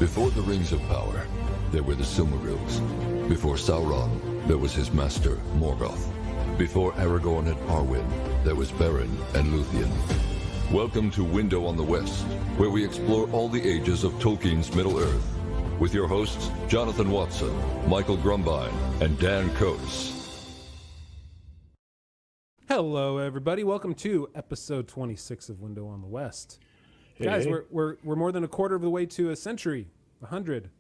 Before the Rings of Power, there were the Silmarils. Before Sauron, there was his master, Morgoth. Before Aragorn and Arwen, there was Beren and Luthien. Welcome to Window on the West, where we explore all the ages of Tolkien's Middle-earth. With your hosts, Jonathan Watson, Michael Grumbine, and Dan Coates. Hello, everybody. Welcome to episode 26 of Window on the West. Hey, guys, hey. We're more than a quarter of the way to a century, 100.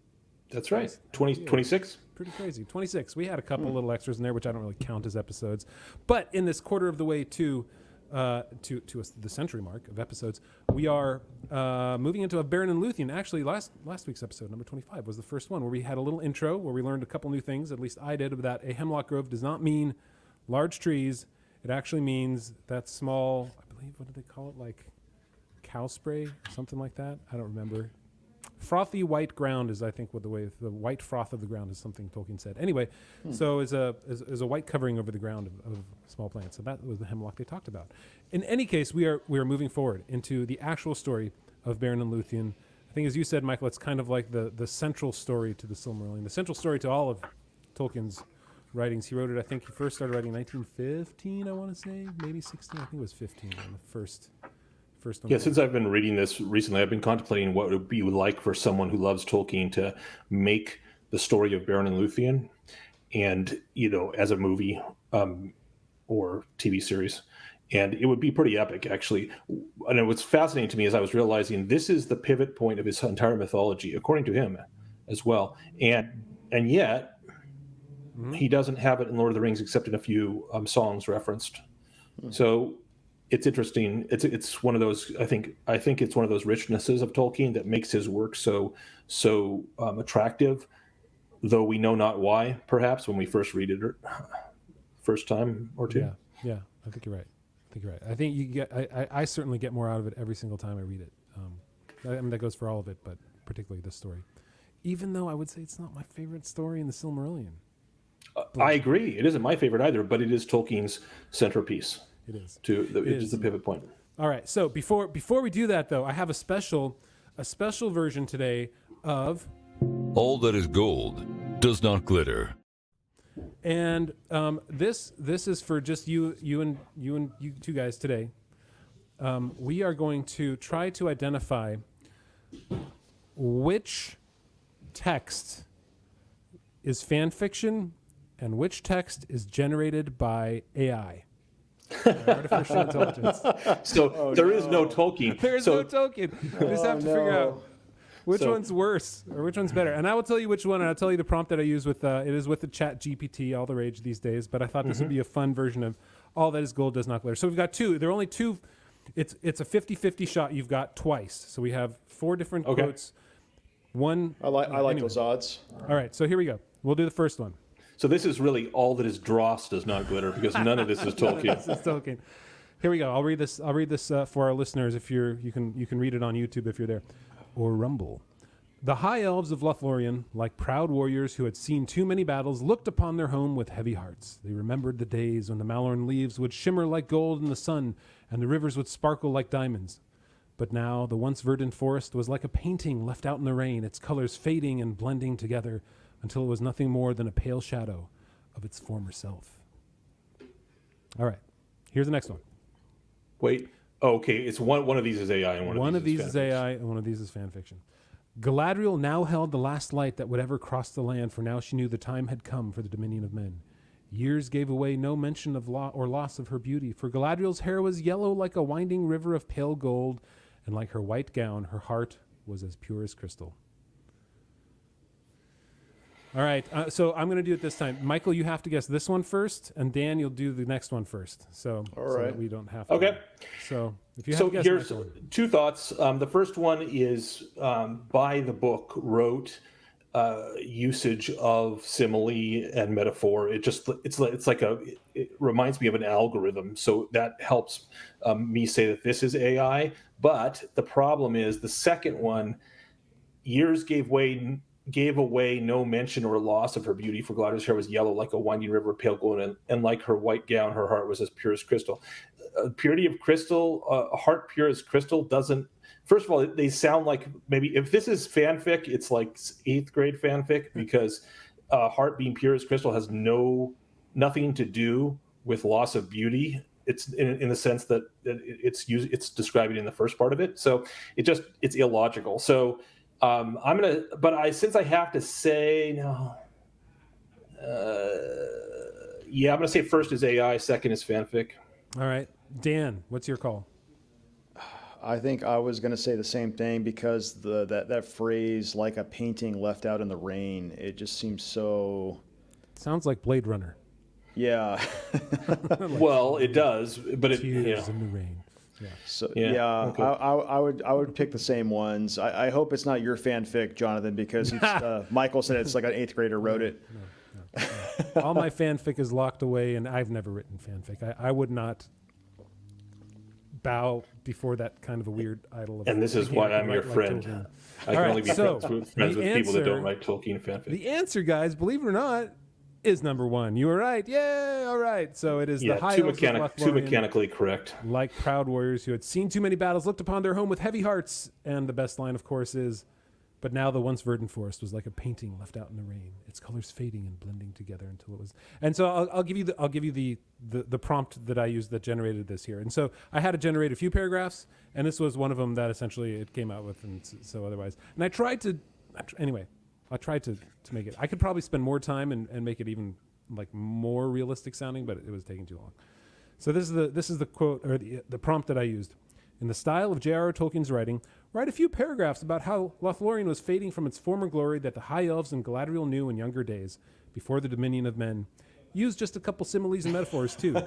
That's right. 26? Pretty crazy. 26. We had a couple little extras in there, which I don't really count as episodes. But in this quarter of the way to the century mark of episodes, we are moving into a Beren and Luthien. Actually, last week's episode, number 25, was the first one where we had a little intro where we learned a couple new things. At least I did. That a hemlock grove does not mean large trees. It actually means that small, I believe, what do they call it? Like cow spray, something like that. I don't remember. Frothy white ground is, I think, what the white froth of the ground is something Tolkien said. Anyway, so is a white covering over the ground of small plants. So that was the hemlock they talked about. In any case, we are moving forward into the actual story of Beren and Luthien. I think, as you said, Michael, it's kind of like the central story to the Silmarillion, the central story to all of Tolkien's writings. He wrote it, I think he first started writing in 1915, I want to say, maybe 16. I think it was 15 on the first one. Yeah, since I've been reading this recently, I've been contemplating what it would be like for someone who loves Tolkien to make the story of Beren and Luthien, and as a movie or TV series, and it would be pretty epic, actually. And what's fascinating to me is I was realizing this is the pivot point of his entire mythology, according to him, as well, and yet. He doesn't have it in Lord of the Rings except in a few songs referenced. So it's interesting. It's one of those. I think it's one of those richnesses of Tolkien that makes his work so attractive, though we know not why. Perhaps when we first read it, first time or two. Yeah. I think you're right. I think you get. I certainly get more out of it every single time I read it. I mean that goes for all of it, but particularly this story. Even though I would say it's not my favorite story in the Silmarillion. I agree. It isn't my favorite either, but it is Tolkien's centerpiece. It is. It is the pivot point. All right. So before we do that, though, I have a special version today of All That Is Gold Does Not Glitter. And this is for just you two guys today. We are going to try to identify which text is fan fiction and which text is generated by AI, artificial intelligence. So there is no Tolkien. There is no Tolkien. We just have to figure out which one's worse or which one's better. And I will tell you which one, and I'll tell you the prompt that I use with it is with the Chat GPT, all the rage these days. But I thought this would be a fun version of All That Is Gold Does Not Glitter. So we've got two. There are only two. It's a 50-50 shot. You've got twice. So we have four different quotes. One. I like those odds. All right. So here we go. We'll do the first one. So this is really All That Is Dross Does Not Glitter, because none of this is Tolkien. This is Tolkien. Here we go. I'll read this for our listeners. If you can read it on YouTube if you're there. Or rumble. The high elves of Lothlorien, like proud warriors who had seen too many battles, looked upon their home with heavy hearts. They remembered the days when the Malorn leaves would shimmer like gold in the sun, and the rivers would sparkle like diamonds. But now the once verdant forest was like a painting left out in the rain, its colors fading and blending together until it was nothing more than a pale shadow of its former self. All right, here's the next one. Wait, okay, it's one of these is AI and one of these is AI and one of these is fan fiction. Galadriel now held the last light that would ever cross the land, for now she knew the time had come for the dominion of men. Years gave away no mention of loss of her beauty, for Galadriel's hair was yellow like a winding river of pale gold, and like her white gown, her heart was as pure as crystal. All right, so I'm going to do it this time. Michael, you have to guess this one first, and Dan, you'll do the next one first. So that we don't have to. Okay. So if you have to guess here's two thoughts. The first one is by the book wrote usage of simile and metaphor. It reminds me of an algorithm. So that helps me say that this is AI. But the problem is the second one, years gave away no mention or loss of her beauty, for Galadriel's hair was yellow like a winding river, pale gold, and like her white gown, her heart was as pure as crystal. Purity of crystal, a heart pure as crystal doesn't first of all, they sound like maybe if this is fanfic, it's like 8th grade fanfic because Heart Being Pure as Crystal has nothing to do with loss of beauty. It's in the sense that it's describing in the first part of it. So it's illogical. So since I have to say no, I'm gonna say first is AI, second is fanfic. All right, Dan, what's your call? I think I was going to say the same thing because that phrase, like a painting left out in the rain, it just seems so... Sounds like Blade Runner. Yeah. Well, it does, but Tears in the rain. Yeah. So Okay. I would pick the same ones. I hope it's not your fanfic, Jonathan, because Michael said it's like an 8th grader wrote it. No. All my fanfic is locked away, and I've never written fanfic. I would not bow before that kind of a weird idol. And this is why I'm your friend. Tolkien. I can only be friends with people that don't write Tolkien fanfic. The answer, guys, believe it or not, is number 1. You were right. Yay! All right. So it is the high elves of Lothlorien, too mechanically correct. like proud warriors who had seen too many battles, looked upon their home with heavy hearts. And the best line, of course, is, but now the once verdant forest was like a painting left out in the rain, its colors fading and blending together until it was. And so I'll give you the prompt that I used that generated this here. And so I had to generate a few paragraphs, and this was one of them that essentially it came out with, and so otherwise. And I tried to make it. I could probably spend more time and make it even like more realistic sounding, but it was taking too long. So this is the quote, or the prompt that I used. In the style of J.R.R. Tolkien's writing, write a few paragraphs about how Lothlorien was fading from its former glory that the High Elves and Galadriel knew in younger days, before the dominion of men. Use just a couple similes and metaphors too,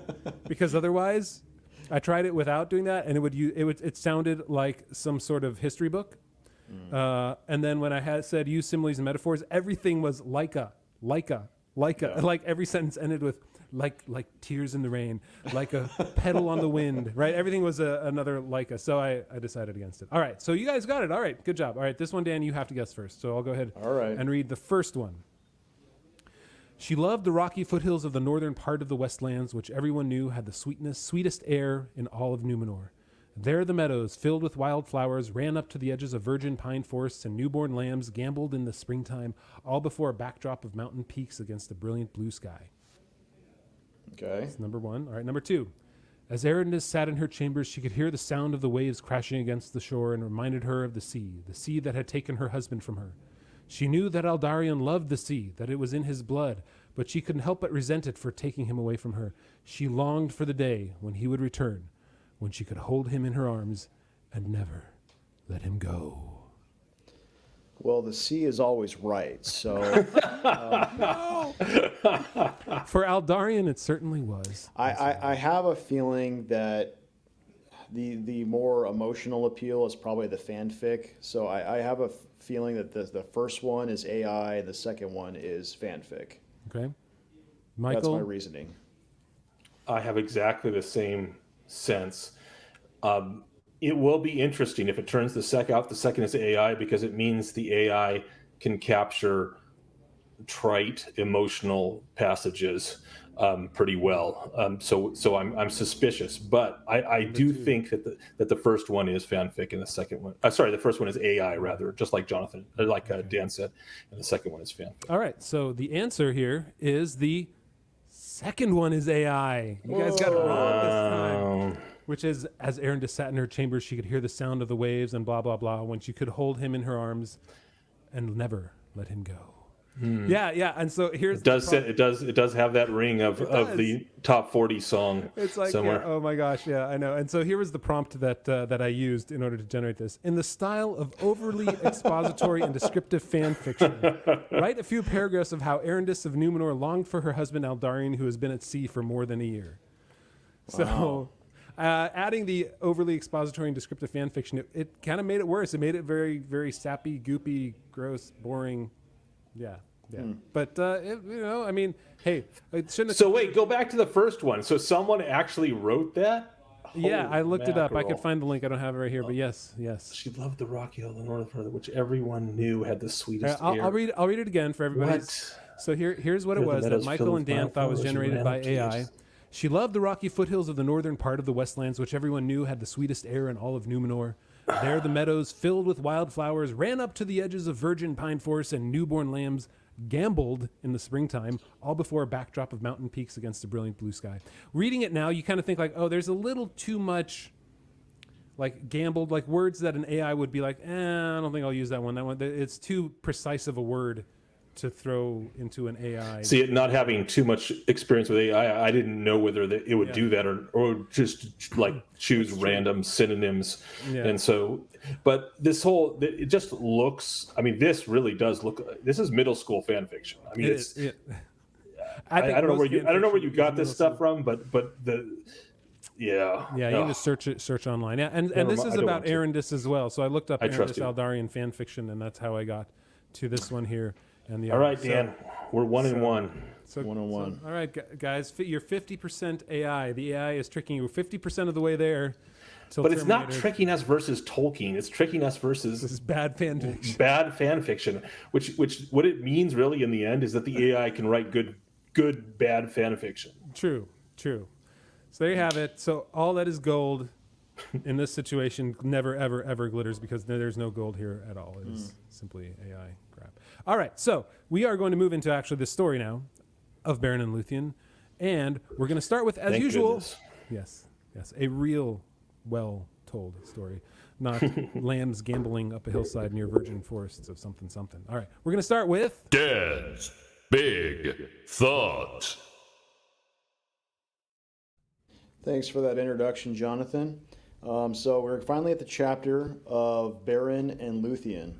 because otherwise, I tried it without doing that, and it sounded like some sort of history book. And then when I said use similes and metaphors, everything was like every sentence ended with like tears in the rain, like a petal on the wind, right? Everything was another Leica. So I decided against it. All right. So you guys got it. All right. Good job. All right. This one, Dan, you have to guess first. So I'll go ahead and read the first one. She loved the rocky foothills of the northern part of the Westlands, which everyone knew had the sweetest air in all of Numenor. There the meadows, filled with wildflowers, ran up to the edges of virgin pine forests, and newborn lambs gamboled in the springtime, all before a backdrop of mountain peaks against a brilliant blue sky. Okay. That's number 1. All right, number 2. As Erendis sat in her chambers, she could hear the sound of the waves crashing against the shore and reminded her of the sea that had taken her husband from her. She knew that Aldarion loved the sea, that it was in his blood, but she couldn't help but resent it for taking him away from her. She longed for the day when he would return, when she could hold him in her arms and never let him go. Well, the sea is always right, so... For Aldarion, it certainly was. I have a feeling that the more emotional appeal is probably the fanfic. So I have a feeling that the first one is AI, the second one is fanfic. Okay. Michael? That's my reasoning. I have exactly the same sense. It will be interesting if it turns the second is AI, because it means the AI can capture trite emotional passages pretty well. So I'm suspicious, but I do think that the first one is fanfic and the second one, the first one is AI rather, just like Jonathan, Dan said, and the second one is fanfic. All right. So the answer here is the second one is AI. You guys got it wrong this time. Which is, as Erendis sat in her chambers, she could hear the sound of the waves and blah, blah, blah, when she could hold him in her arms and never let him go. Yeah. And so here's it does have that ring of the top 40 song. It's like, somewhere. Yeah, oh my gosh, yeah, I know. And so here was the prompt that I used in order to generate this. In the style of overly expository and descriptive fan fiction, write a few paragraphs of how Erendis of Numenor longed for her husband Aldarion, who has been at sea for more than a year. Wow. So adding the overly expository and descriptive fan fiction, it kind of made it worse. It made it very, very sappy, goopy, gross, boring. Yeah. But, I mean, hey, it shouldn't have... So wait, go back to the first one. So someone actually wrote that? Yeah, I looked it up. I mackerel. could find the link. I don't have it right here, but yes. She loved the rocky hill of the north, which everyone knew had the sweetest air. I'll read it again for everybody. What? So here's what it was that Michael and Dan thought was generated by AI. She loved the rocky foothills of the northern part of the Westlands, which everyone knew had the sweetest air in all of Numenor. There the meadows, filled with wildflowers, ran up to the edges of virgin pine forests, and newborn lambs gamboled in the springtime, all before a backdrop of mountain peaks against a brilliant blue sky. Reading it now, you kind of think like, oh, there's a little too much like gambled, like words that an AI would be like, I don't think I'll use that one. It's too precise of a word to throw into an AI. See, not having too much experience with AI, I didn't know whether it would do that or just like choose random synonyms. Yeah. And so, but this whole, it just looks, I mean, this really does look, this is middle school fan fiction. I mean, I don't know where you got this stuff from, but yeah. Yeah, you can just search online. Yeah, and this is about Erendis as well. So I looked up Erendis Aldarion fan fiction, and that's how I got to this one here. And all right, Dan, we're 1-1. So 1-1. All right, guys, you're 50% AI. The AI is tricking you 50% of the way there. But it's not tricking us versus Tolkien. It's tricking us versus this is bad fan fiction. Bad fan fiction, which what it means really in the end is that the AI can write good bad fan fiction. True. So there you have it. So all that is gold in this situation never, ever, ever glitters because there's no gold here at all. It is simply AI crap. All right, so we are going to move into actually the story now of Beren and Luthien, and we're going to start with, as usual, yes, a real well-told story, not lambs gambling up a hillside near virgin forests of something. All right, we're going to start with Dad's Big Thought. Thanks for that introduction, Jonathan. So we're finally at the chapter of Beren and Luthien,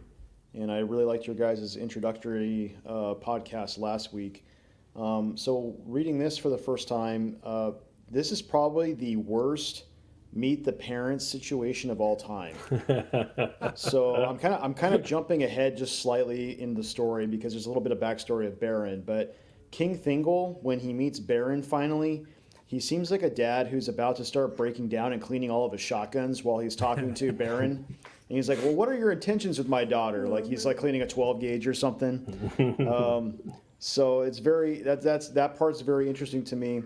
and I really liked your guys' introductory podcast last week. So reading this for the first time, this is probably the worst meet the parents situation of all time. So I'm kind of jumping ahead just slightly in the story because there's a little bit of backstory of Beren. But King Thingol, when he meets Beren finally, he seems like a dad who's about to start breaking down and cleaning all of his shotguns while he's talking to Beren. And he's like, well, what are your intentions with my daughter? Like he's like cleaning a 12 gauge or something. So it's that part's very interesting to me.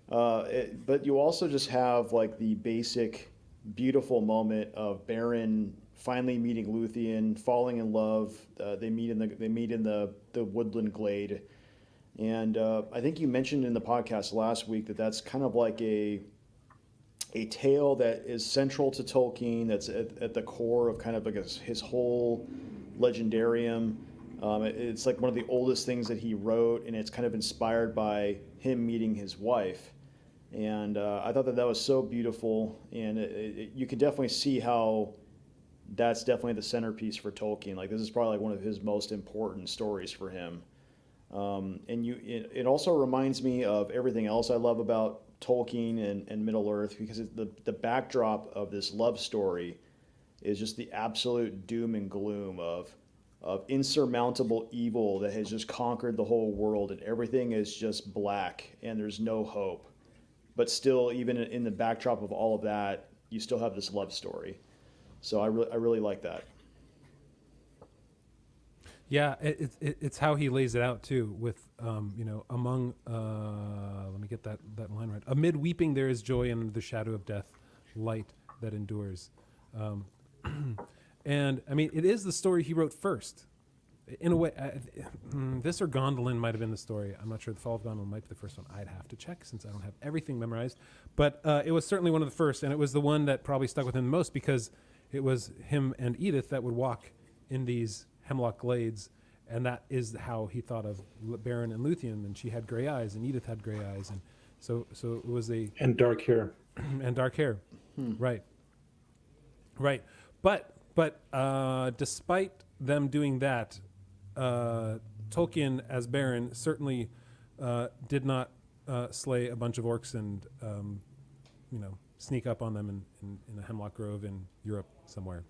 But you also just have like the basic beautiful moment of Beren finally meeting Luthien, falling in love. They meet in the woodland glade. And I think you mentioned in the podcast last week that that's kind of like a tale that is central to Tolkien, that's at the core of kind of like his whole legendarium. It's like one of the oldest things that he wrote, and it's kind of inspired by him meeting his wife. And I thought that was so beautiful, and you could definitely see how that's definitely the centerpiece for Tolkien. Like this is probably like one of his most important stories for him. And it also reminds me of everything else I love about Tolkien and Middle-earth, because the backdrop of this love story is just the absolute doom and gloom of insurmountable evil that has just conquered the whole world, and everything is just black and there's no hope. But still, even in the backdrop of all of that, you still have this love story. So I really like that. Yeah, it's how he lays it out too. With among let me get that line right. Amid weeping there is joy, and the shadow of death, light that endures. And I mean, it is the story he wrote first. In a way, this or Gondolin might have been the story. I'm not sure. The Fall of Gondolin might be the first one. I'd have to check since I don't have everything memorized. But it was certainly one of the first, and it was the one that probably stuck with him the most because it was him and Edith that would walk in these hemlock glades, and that is how he thought of Beren and Luthien. And she had gray eyes, and Edith had gray eyes, and so it was and dark hair, right. But despite them doing that, Tolkien as Beren certainly did not slay a bunch of orcs and sneak up on them in a hemlock grove in Europe somewhere.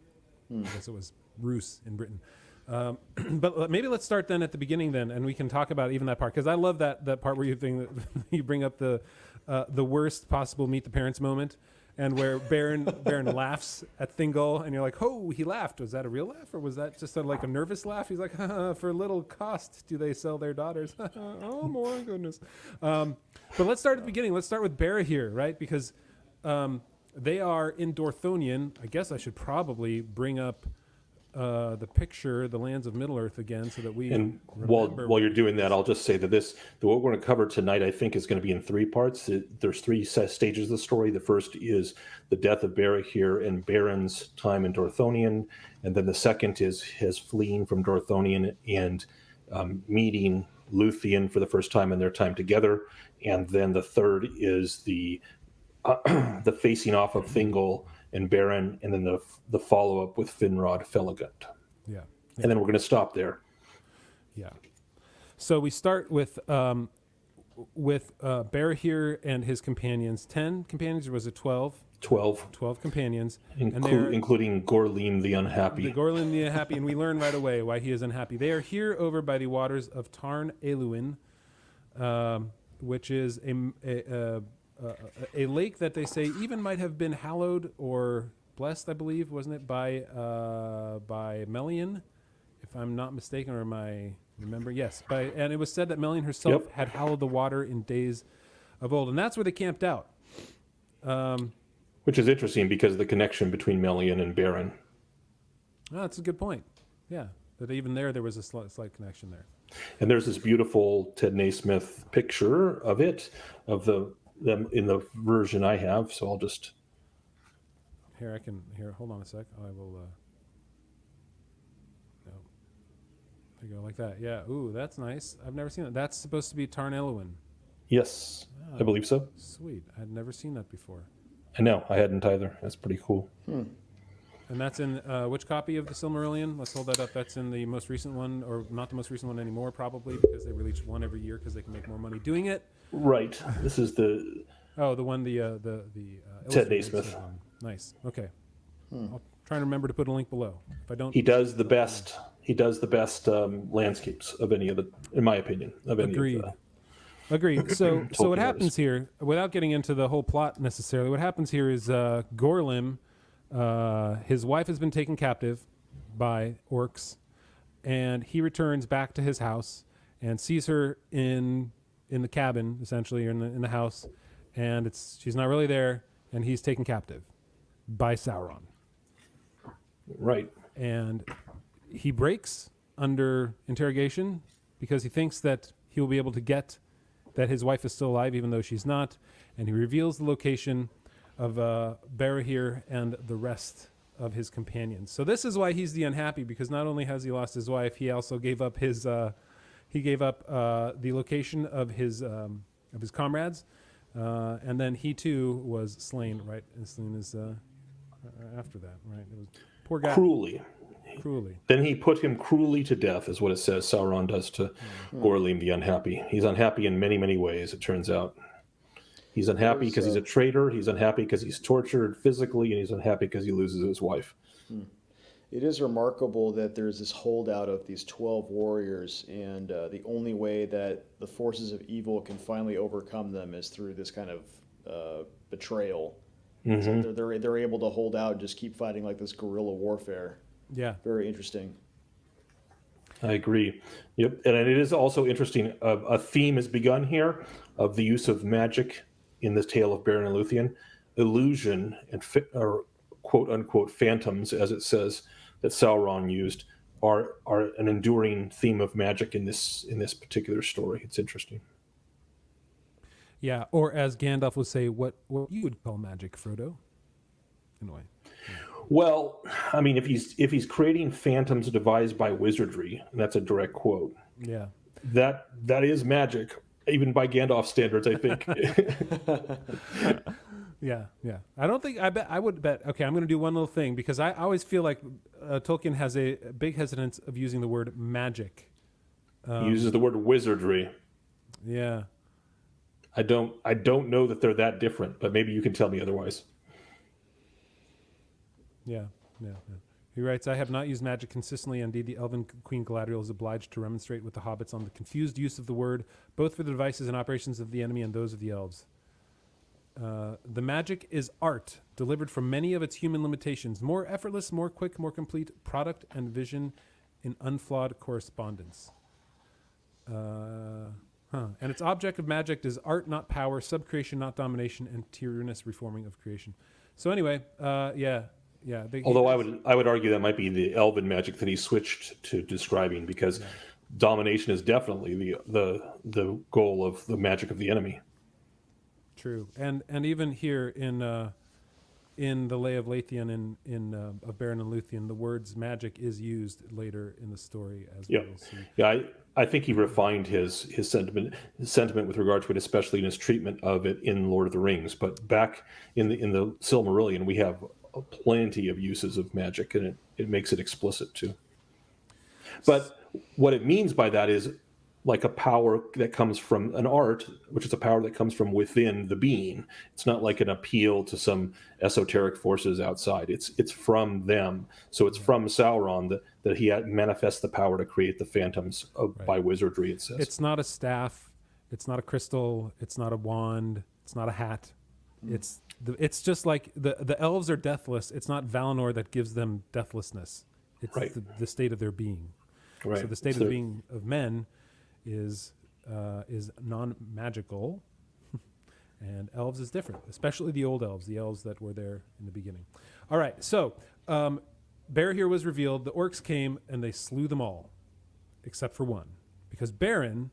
I guess it was Roos in Britain. But maybe let's start then at the beginning then, and we can talk about even that part, because I love that part where you bring up the worst possible meet the parents moment, and where Beren laughs at Thingol, and you're like, oh, he laughed. Was that a real laugh, or was that just like a nervous laugh? He's like, for little cost do they sell their daughters? Oh my goodness. But let's start at the beginning. Let's start with Beren here, right? Because They are in Dorthonion. I guess I should probably bring up the picture, the lands of Middle-earth again, so that we And remember. while you're doing that, I'll just say that what we're going to cover tonight, I think, is going to be in 3 parts. There's 3 stages of the story. The first is the death of Barahir and Beren's time in Dorthonion, and then the second is his fleeing from Dorthonion and meeting Luthien for the first time in their time together, and then the third is the facing off of Thingol and Beren, and then the follow up with Finrod Felagund. Yeah. And then we're going to stop there. Yeah. So we start with Barahir and his companions. 10 companions, or was it 12? 12. 12 companions. Including Gorlim the Unhappy. The Gorlim the Unhappy, and we learn right away why he is unhappy. They are here over by the waters of Tarn Eluin, which is a lake that they say even might have been hallowed or blessed, I believe, wasn't it, by Melian, if I'm not mistaken, or am I remembering? Yes, and it was said that Melian herself had hallowed the water in days of old, and that's where they camped out. Which is interesting because of the connection between Melian and Beren. Oh, that's a good point. Yeah, that even there was a slight connection there. And there's this beautiful Ted Naismith picture of them in the version I have, so I'll just... Here, hold on a sec. I will, no. There you go, like that. Yeah, ooh, that's nice. I've never seen that. That's supposed to be Tarn Eluin. Yes, I believe so. Sweet. I'd never seen that before. I know, I hadn't either. That's pretty cool. And that's in which copy of the Silmarillion? Let's hold that up. That's in the most recent one, or not the most recent one anymore, probably, because they release one every year because they can make more money doing it. Right. This is the... Oh, the one, the Ted Naismith. Nice. Okay. I'll try and remember to put a link below. If I don't... He does the best landscapes of any of the, in my opinion, of any Agreed. of the... Agreed. So what Tolkien happens here, without getting into the whole plot necessarily, what happens here is Gorlim, his wife has been taken captive by orcs, and he returns back to his house and sees her in the cabin, essentially, or in the house, and she's not really there, and he's taken captive by Sauron. Right. And he breaks under interrogation because he thinks that he will be able to get that his wife is still alive, even though she's not, and he reveals the location of Barahir and the rest of his companions. So this is why he's the unhappy, because not only has he lost his wife, he also gave up the location of his comrades, and then he too was slain. Right, as soon as after that, right? It was poor guy. Cruelly. Then he put him cruelly to death, is what it says Sauron does to Gorlim the Unhappy. He's unhappy in many, many ways, it turns out. He's unhappy because he's a traitor. He's unhappy because he's tortured physically, and he's unhappy because he loses his wife. It is remarkable that there's this holdout of these 12 warriors, and the only way that the forces of evil can finally overcome them is through this kind of betrayal. So they're able to hold out and just keep fighting like this guerrilla warfare. Yeah. Very interesting. I agree. Yep. And it is also interesting. A theme has begun here of the use of magic in this tale of Beren and Luthien. Illusion and or quote unquote phantoms, as it says, that Sauron used are an enduring theme of magic in this particular story. It's interesting. Yeah, or as Gandalf would say, what you would call magic, Frodo. In a way. Yeah. Well, I mean, if he's creating phantoms devised by wizardry, and that's a direct quote. Yeah. That is magic, even by Gandalf standards, I think. Yeah. I would bet. Okay, I'm going to do one little thing, because I always feel like Tolkien has a big hesitance of using the word magic. He uses the word wizardry. Yeah. I don't know that they're that different, but maybe you can tell me otherwise. Yeah. He writes, I have not used magic consistently. Indeed, the elven Queen Galadriel is obliged to remonstrate with the hobbits on the confused use of the word, both for the devices and operations of the enemy and those of the elves. The magic is art, delivered from many of its human limitations, more effortless, more quick, more complete, product and vision in unflawed correspondence. And its object of magic is art, not power, subcreation, not domination, and tyrannous reforming of creation. So anyway, yeah. Although I would argue that might be the elven magic that he switched to describing, because domination is definitely the goal of the magic of the enemy. True, and even here in the Lay of Luthien of Beren and Luthien, the words magic is used later in the story as Yeah, we'll see. yeah. I think he refined his sentiment with regard to it, especially in his treatment of it in Lord of the Rings. But back in the Silmarillion, we have plenty of uses of magic, and it makes it explicit too. But what it means by that is like a power that comes from an art, which is a power that comes from within the being. It's not like an appeal to some esoteric forces outside. It's from them. So it's from Sauron that he manifests the power to create the phantoms by wizardry, it says. It's not a staff. It's not a crystal. It's not a wand. It's not a hat. It's just like the elves are deathless. It's not Valinor that gives them deathlessness. It's the state of their being. Right. So the state of the being of men is non-magical, and elves is different, especially the old elves, the elves that were there in the beginning. All right, so Barahir was revealed. The orcs came and they slew them all, except for one, because Beren,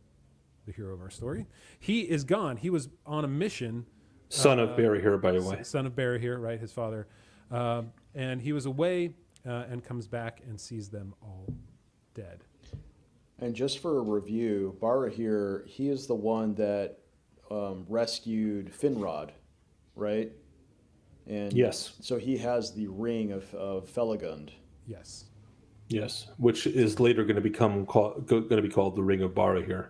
the hero of our story, he is gone. He was on a mission. Son of Barahir, by the way. Son of Barahir, right, his father. And he was away and comes back and sees them all dead. And just for a review, Barahir, he is the one that rescued Finrod, right? And yes. So he has the ring of Felagund. Yes. Yes, which is later going to be called the Ring of Barahir.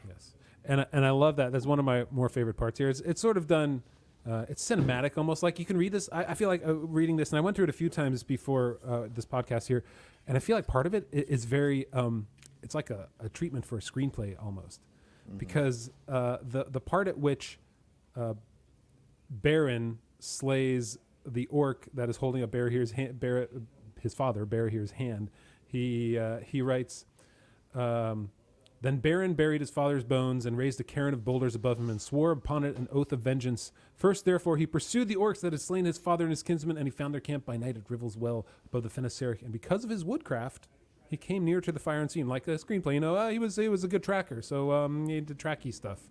Yes, and I love that. That's one of my more favorite parts here. It's sort of done. It's cinematic, almost like you can read this. I feel like reading this, and I went through it a few times before this podcast here, and I feel like part of it is very. It's like a treatment for a screenplay almost, because the part at which Beren slays the orc that is holding up Barahir's hand, his father Barahir's hand, he writes, then Beren buried his father's bones and raised a cairn of boulders above him and swore upon it an oath of vengeance. First, therefore, he pursued the orcs that had slain his father and his kinsmen, and he found their camp by night at Rivel's Well above the Fenaceric. And because of his woodcraft, he came near to the fire unseen, like a screenplay. He was a good tracker, so he did tracky stuff,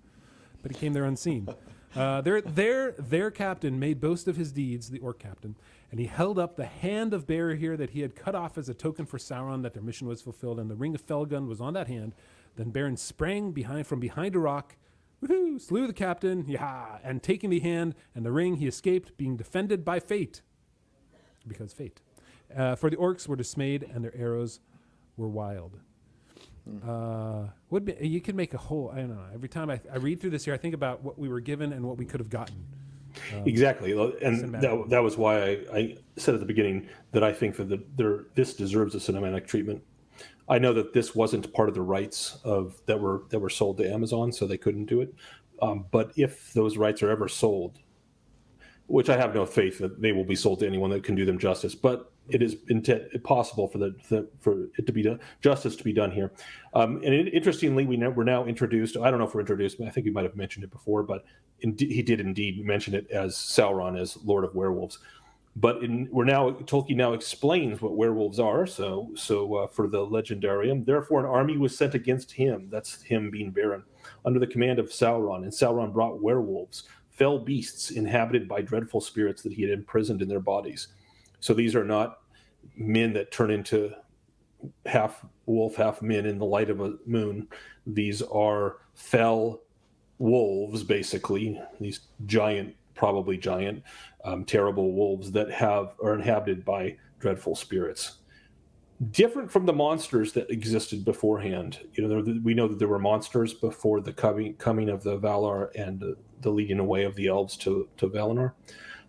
but he came there unseen. Their captain made boast of his deeds, the orc captain, and he held up the hand of Barahir that he had cut off as a token for Sauron that their mission was fulfilled, and the ring of Felagund was on that hand. Then Beren sprang from behind a rock, slew the captain, and taking the hand and the ring, he escaped, being defended by fate, because fate. For the orcs were dismayed, and their arrows were wild. You could make a whole, I don't know, every time I read through this here, I think about what we were given and what we could have gotten. Exactly. And that was why I said at the beginning that I think that this deserves a cinematic treatment. I know that this wasn't part of the rights that were sold to Amazon, so they couldn't do it. But if those rights are ever sold, which I have no faith that they will be sold to anyone that can do them justice, but it is possible for it to be done, justice to be done here. And interestingly, we're now introduced. I don't know if we're introduced, but I think we might have mentioned it before. But he did indeed mention it as Sauron as Lord of Werewolves. But Tolkien now explains what werewolves are. So for the Legendarium, therefore an army was sent against him. That's him being Beren, under the command of Sauron. And Sauron brought werewolves, fell beasts inhabited by dreadful spirits that he had imprisoned in their bodies. So these are not men that turn into half wolf, half men in the light of a moon. These are fell wolves, basically. These probably giant, terrible wolves that are inhabited by dreadful spirits. Different from the monsters that existed beforehand. We know that there were monsters before the coming of the Valar and the leading away of the elves to Valinor.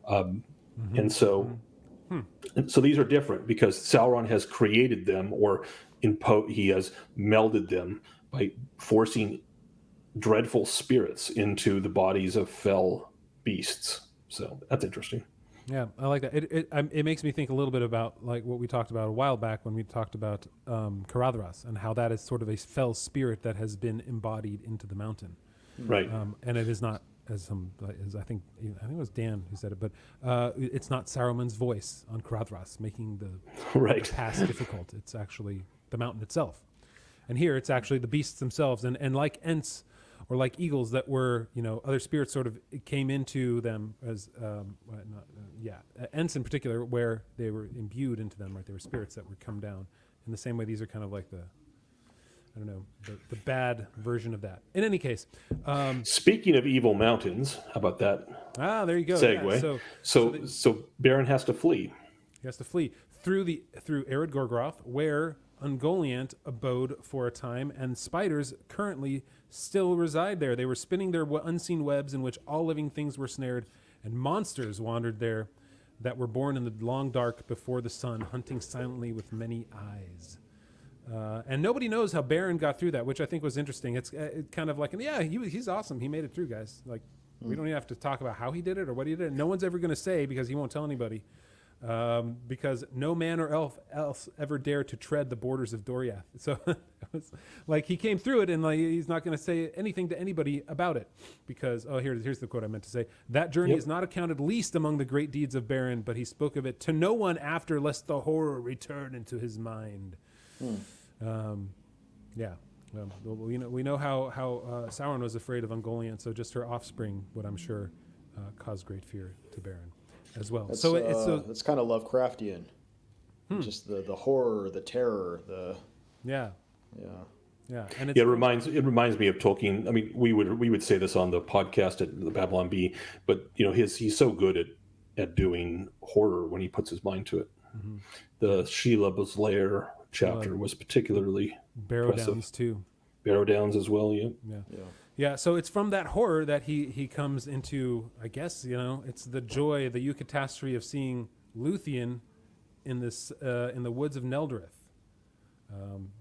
And so these are different because Sauron has created them, or he has melded them by forcing dreadful spirits into the bodies of fell beasts. So that's interesting. Yeah, I like that. It makes me think a little bit about like what we talked about a while back when we talked about Caradhras and how that is sort of a fell spirit that has been embodied into the mountain. Right. And it is not as I think it was Dan who said it, but it's not Saruman's voice on Caradhras making the Right. pass difficult. It's actually the mountain itself. And here it's actually the beasts themselves, and like Ents or like eagles that were, other spirits sort of came into them as, Ents in particular, where they were imbued into them, right? They were spirits that would come down. In the same way, these are kind of like the bad version of that. In any case. Speaking of evil mountains, how about that? There you go. Segue. Yeah, So Beren has to flee. he has to flee through Ered Gorgroth, where Ungoliant abode for a time, and spiders currently still reside there. They were spinning their unseen webs in which all living things were snared, and monsters wandered there that were born in the long dark before the sun, hunting silently with many eyes. And nobody knows how Beren got through that, which I think was interesting. It's kind of like, he's awesome. He made it through, guys. Like, we don't even have to talk about how he did it or what he did. No one's ever going to say because he won't tell anybody. Because no man or elf else ever dared to tread the borders of Doriath. So it was like he came through it, and like he's not going to say anything to anybody about it, because here's the quote I meant to say: "That journey is not accounted least among the great deeds of Beren, but he spoke of it to no one after, lest the horror return into his mind." We know how Sauron was afraid of Ungoliant, so just her offspring would, I'm sure, cause great fear to Beren as well. It's, it's kind of Lovecraftian. Just the horror, the terror, and It reminds me of Tolkien. I mean, we would say this on the podcast at the Babylon Bee, but he's so good at doing horror when he puts his mind to it. Mm-hmm. The Shela's Lair chapter was particularly Barrow impressive. Downs too. Barrow Downs as well. Yeah, so it's from that horror that he comes into, I guess, it's the joy, the eucatastrophe of seeing Luthien in the woods of Neldrith,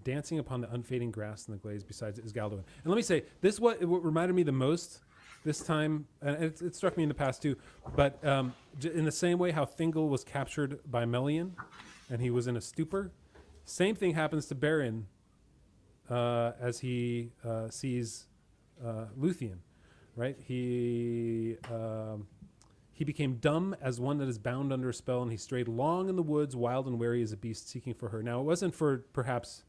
dancing upon the unfading grass in the glades beside Isgaldwin. And let me say, what reminded me the most this time, and it struck me in the past too, but in the same way how Thingol was captured by Melian and he was in a stupor, same thing happens to Beren as he sees Luthien, right? He became dumb as one that is bound under a spell, and he strayed long in the woods, wild and wary as a beast seeking for her. Now, it wasn't for perhaps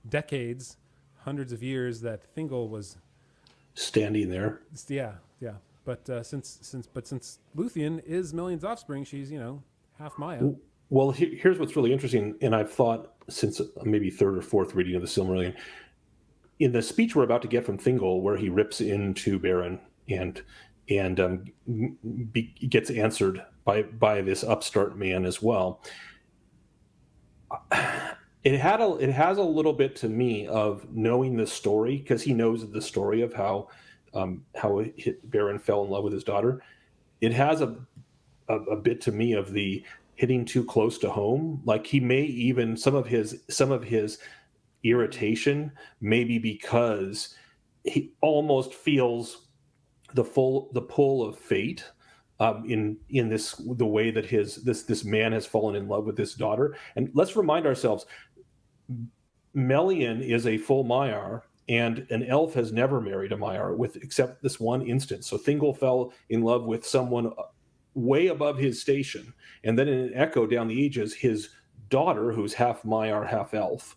decades, hundreds of years that Thingol was standing there. Yeah. But since Luthien is Melian's offspring, she's half Maya. Well, here's what's really interesting, and I've thought since maybe third or fourth reading of the Silmarillion, in the speech we're about to get from Thingol, where he rips into Beren and gets answered by this upstart man as well. It has a little bit to me of knowing the story, because he knows the story of how Beren fell in love with his daughter. It has a bit to me of the hitting too close to home. Like he may even some of his irritation maybe because he almost feels the pull of fate in the way that this man has fallen in love with this daughter. And let's remind ourselves, Melian is a full Maiar, and an elf has never married a Maiar except this one instance. So Thingol fell in love with someone way above his station, and then in an echo down the ages, his daughter, who's half Maiar, half elf,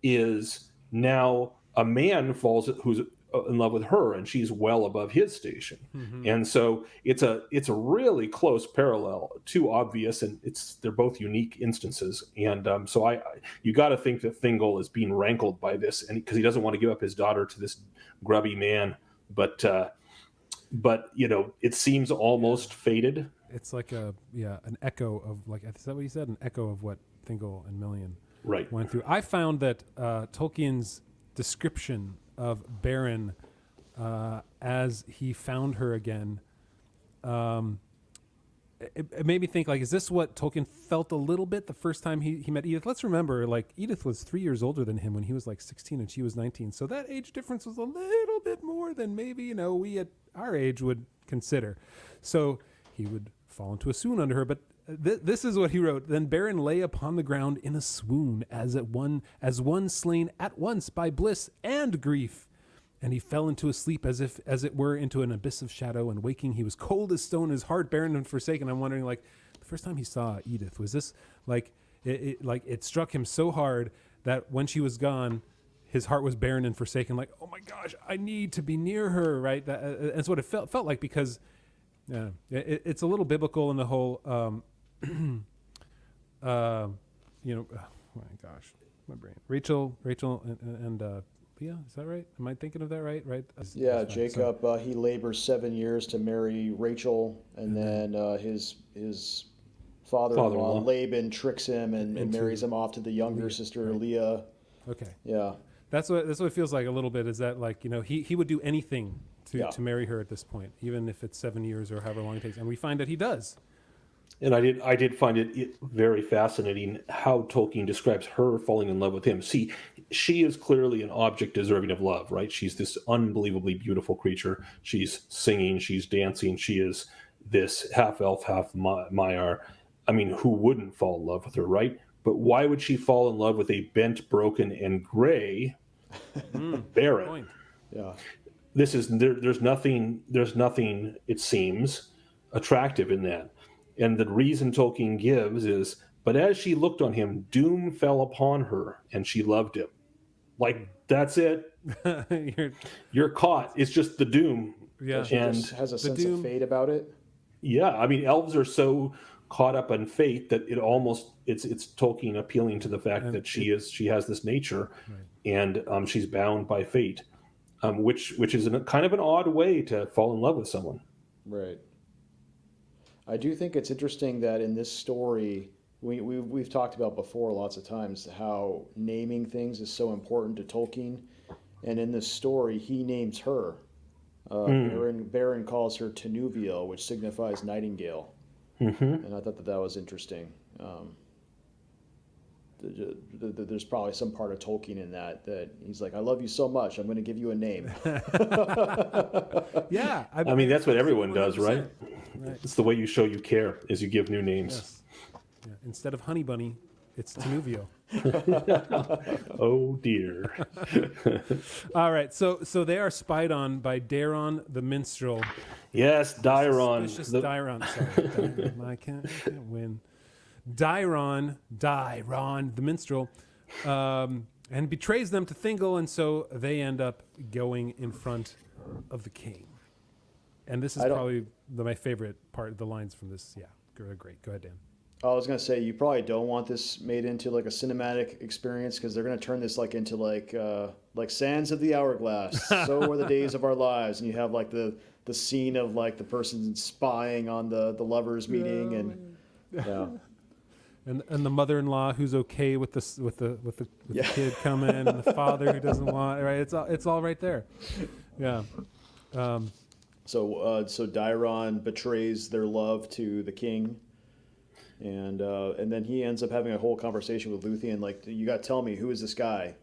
is now a man who's in love with her, and she's well above his station. Mm-hmm. And so it's a really close parallel, too obvious, and they're both unique instances. And so you got to think that Thingol is being rankled by this, and because he doesn't want to give up his daughter to this grubby man, but it seems almost fated. It's like an echo of, like, is that what you said? An echo of what Thingol and Melian went through. I found that Tolkien's description of Beren as he found her again, it made me think, like, is this what Tolkien felt a little bit the first time he met Edith? Let's remember, like, Edith was 3 years older than him when he was like 16 and she was 19. So that age difference was a little bit more than maybe, we at our age would consider. So he would fall into a swoon under her. But this is what he wrote. Then Beren lay upon the ground in a swoon as one slain at once by bliss and grief. and he fell into a sleep as it were into an abyss of shadow, and waking he was cold as stone, his heart barren and forsaken. I'm wondering, like, the first time he saw Edith, was this like it struck him so hard that when she was gone, his heart was barren and forsaken, like, oh my gosh, I need to be near her, right? That's what it felt like, because it's a little biblical in the whole oh my gosh, my brain. Rachel and Leah, is that right? Am I thinking of that right? Yeah, Jacob, he labors 7 years to marry Rachel, and then his father-in-law Laban tricks him and marries him off to the younger sister Leah. Okay. Yeah. That's what it feels like a little bit, is that, like, he would do anything to marry her at this point, even if it's 7 years or however long it takes. And we find that he does. And I did find it very fascinating how Tolkien describes her falling in love with him. See, she is clearly an object deserving of love, right? She's this unbelievably beautiful creature. She's singing, she's dancing, she is this half elf, half Maiar. I mean, who wouldn't fall in love with her, right? But why would she fall in love with a bent, broken, and gray Beren? Yeah. There's nothing, it seems, attractive in that. And the reason Tolkien gives is, but as she looked on him, doom fell upon her, and she loved him. Like, that's it. You're caught. It's just the doom. Yeah. She and just has a sense of fate about it. Yeah, I mean, elves are so caught up in fate that it's Tolkien appealing to the fact that she has this nature, right, and she's bound by fate, which is kind of an odd way to fall in love with someone. Right. I do think it's interesting that in this story, we've talked about before lots of times how naming things is so important to Tolkien, and in this story, he names her. Beren calls her Tenuviel, which signifies nightingale, and I thought that was interesting. There's probably some part of Tolkien in that he's like, I love you so much, I'm going to give you a name. Yeah. I mean, that's what everyone does, right? Right? It's the way you show you care, is you give new names. Yes. Yeah. Instead of Honey Bunny, it's Tenuviel. Oh dear. All right, so they are spied on by Daron the minstrel. Yes, Dairon. Suspicious Dairon. Sorry, Dairon. I can't win. Dairon the minstrel, and betrays them to Thingol, and so they end up going in front of the king. And this is probably my favorite part of the lines from this. Yeah, great. Go ahead, Dan. I was gonna say, you probably don't want this made into like a cinematic experience, because they're gonna turn this like into like Sands of the Hourglass. So were the days of our lives, and you have like the scene of like the person spying on the lovers meeting, and yeah. And the mother-in-law who's okay with the kid coming, and the father who doesn't want, right? It's all right there. Yeah. So Dairon betrays their love to the king, and then he ends up having a whole conversation with Luthien, like, you got to tell me, who is this guy?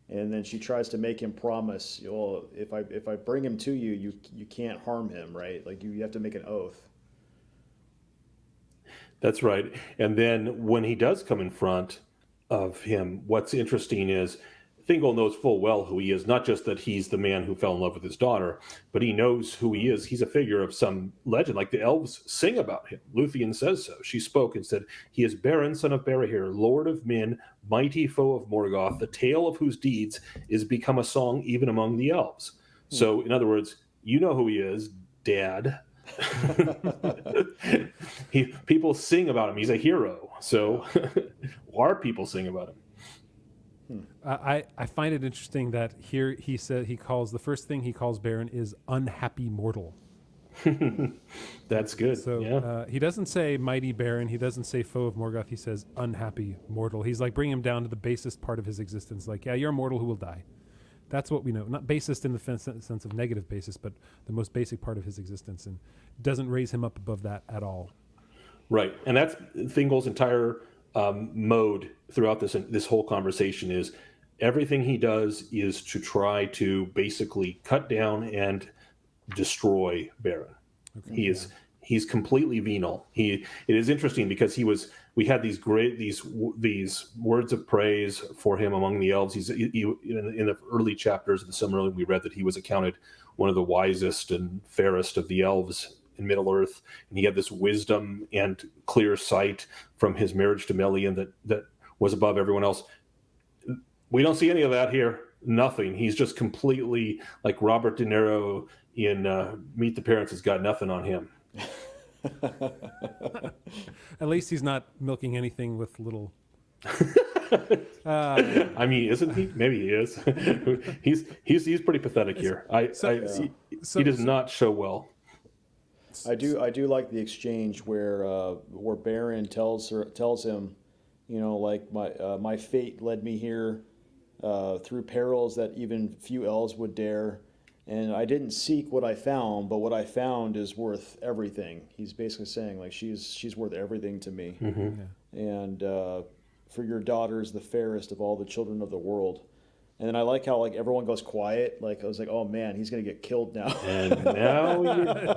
And then she tries to make him promise, well, if I bring him to you, you can't harm him, right? Like, you have to make an oath. That's right. And then when he does come in front of him, what's interesting is Thingol knows full well who he is, not just that he's the man who fell in love with his daughter, but he knows who he is. He's a figure of some legend, like the elves sing about him. Luthien says so. She spoke and said, he is Beren, son of Berahir, lord of Min, mighty foe of Morgoth, the tale of whose deeds is become a song even among the elves. So, in other words, you know who he is, Dad. People sing about him. He's a hero. So our people sing about him. I find it interesting that here he said the first thing he calls Beren is unhappy mortal. That's good. So he doesn't say mighty Beren. He doesn't say foe of Morgoth. He says unhappy mortal. He's like bringing him down to the basest part of his existence. Like, yeah, you're a mortal who will die. That's what we know. Not basest in the sense of negative basis, but the most basic part of his existence, and doesn't raise him up above that at all. Right, and that's Thingol's entire mode throughout this whole conversation is everything he does is to try to basically cut down and destroy Beren. Okay, He's completely venal. It is interesting because we had these words of praise for him among the elves. In the early chapters of the Silmarillion, we read that he was accounted one of the wisest and fairest of the elves in Middle Earth, and he had this wisdom and clear sight from his marriage to Melian that was above everyone else. We don't see any of that here. Nothing. He's just completely like Robert De Niro in Meet the Parents has got nothing on him. At least he's not milking anything with little. I mean, isn't he? Maybe he is. he's pretty pathetic here. He does not show well. I do like the exchange where Beren tells him, like my fate led me here through perils that even few elves would dare. And I didn't seek what I found, but what I found is worth everything. He's basically saying, like, she's worth everything to me. Mm-hmm. Yeah. And for your daughter is the fairest of all the children of the world. And then I like how like everyone goes quiet. Like I was like, oh man, he's gonna get killed now. And now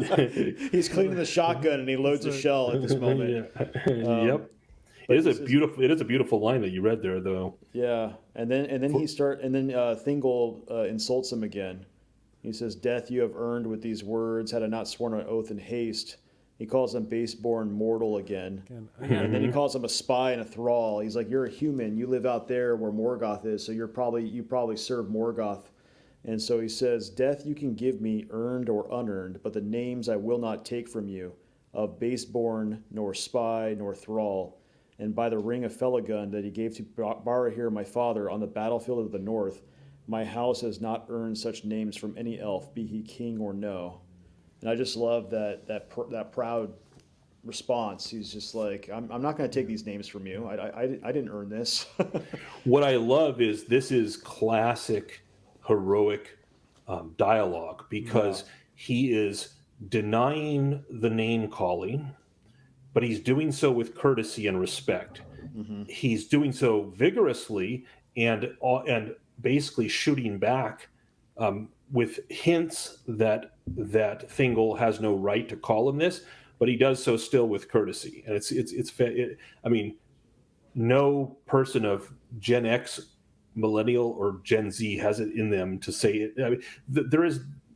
he's cleaning the shotgun and he loads a shell at this moment. Yep. It is a beautiful line that you read there, though. Yeah, and then Thingol insults him again. He says, "Death you have earned with these words. Had I not sworn an oath in haste." He calls him base-born mortal again. And then he calls him a spy and a thrall. He's like, "You're a human. You live out there where Morgoth is, so you probably serve Morgoth." And so he says, "Death you can give me, earned or unearned, but the names I will not take from you, of base-born, nor spy, nor thrall. And by the ring of Felagund that he gave to Barahir my father on the battlefield of the north, my house has not earned such names from any elf, be he king or no." And I just love that proud response. He's just like, I'm not going to take these names from you. I didn't earn this. What I love is this is classic heroic dialogue because he is denying the name calling, but he's doing so with courtesy and respect. Mm-hmm. He's doing so vigorously and basically shooting back with hints that Thingol has no right to call him this, but he does so still with courtesy. And I mean, no person of Gen X, Millennial, or Gen Z has it in them to say it. I mean,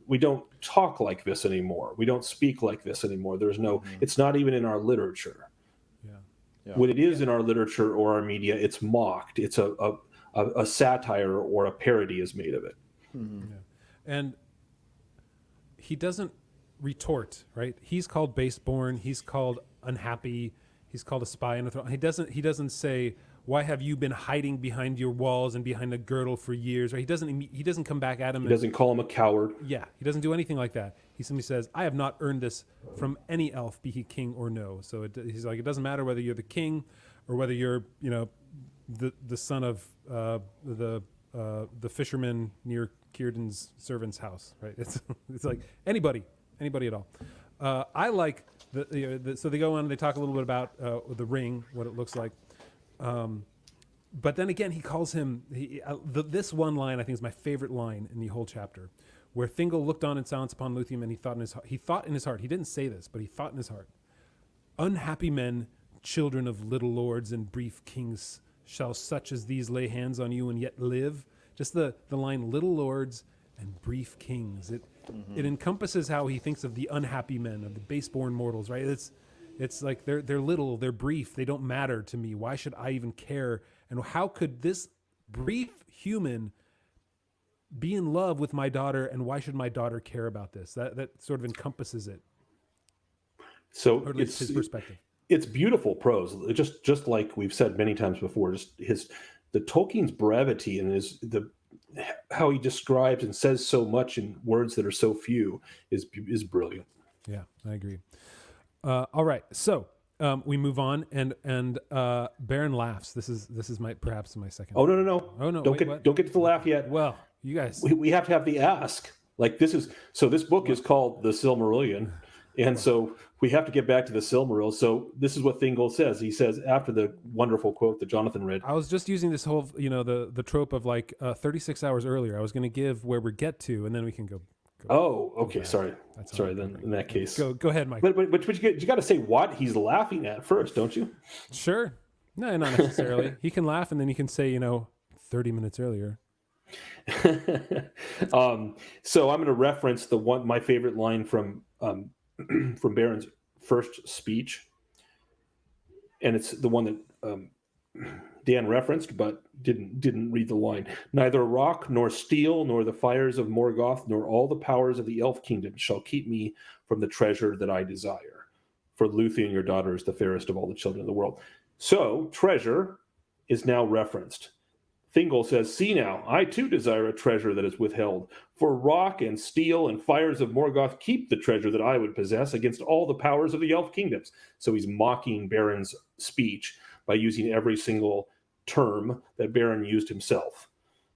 we don't talk like this anymore. We don't speak like this anymore. There's no. Mm-hmm. It's not even in our literature. Yeah. When it is in our literature or our media, it's mocked. It's a satire or a parody is made of it. Mm-hmm. Yeah. And he doesn't retort, right? He's called baseborn. He's called unhappy. He's called a spy and a thrall. He doesn't say, "Why have you been hiding behind your walls and behind a girdle for years?" Right? He doesn't come back at him. He doesn't call him a coward. Yeah, he doesn't do anything like that. He simply says, "I have not earned this from any elf, be he king or no." So he's like, it doesn't matter whether you're the king or whether you're, the son of the fisherman near Círdan's servant's house, right? It's like anybody at all. I like so they go on and they talk a little bit about the ring, what it looks like. But then again, he calls him, this one line I think is my favorite line in the whole chapter, where Thingol looked on in silence upon Luthien, and he thought in his heart, he didn't say this, but he thought in his heart, "Unhappy men, children of little lords and brief kings, shall such as these lay hands on you and yet live?" Just the line, little lords and brief kings. It encompasses how he thinks of the unhappy men, of the baseborn mortals, right? It's like they're little, they're brief, they don't matter to me. Why should I even care? And how could this brief human be in love with my daughter, and why should my daughter care about this? That sort of encompasses it. So or at least his perspective. It's beautiful prose, just like we've said many times before. Just the Tolkien's brevity and how he describes and says so much in words that are so few is brilliant. Yeah, I agree. All right, so we move on, and Beren laughs. This is perhaps my second. Oh no! Oh no! Don't get to the laugh yet. Well, you guys, we have to have the ask. Like this book is called the Silmarillion, and so we have to get back to the Silmarils. So this is what Thingol says. He says after the wonderful quote that Jonathan read. I was just using this whole, the trope of like 36 hours earlier. I was going to give where we get to, and then we can go Oh, okay. Sorry. That's Sorry. Then in that case, Go ahead, Mike. but you got to say what he's laughing at first, don't you? Sure. No, not necessarily. He can laugh and then he can say, 30 minutes earlier. So I'm going to reference my favorite line from from Beren's first speech, and it's the one that Dan referenced, but didn't read the line. Neither rock nor steel nor the fires of Morgoth nor all the powers of the Elf Kingdom shall keep me from the treasure that I desire. For Luthien, your daughter, is the fairest of all the children of the world. So treasure is now referenced. Thingol says, "See now, I too desire a treasure that is withheld. For rock and steel and fires of Morgoth keep the treasure that I would possess against all the powers of the Elf Kingdoms." So he's mocking Beren's speech by using every single term that Beren used himself.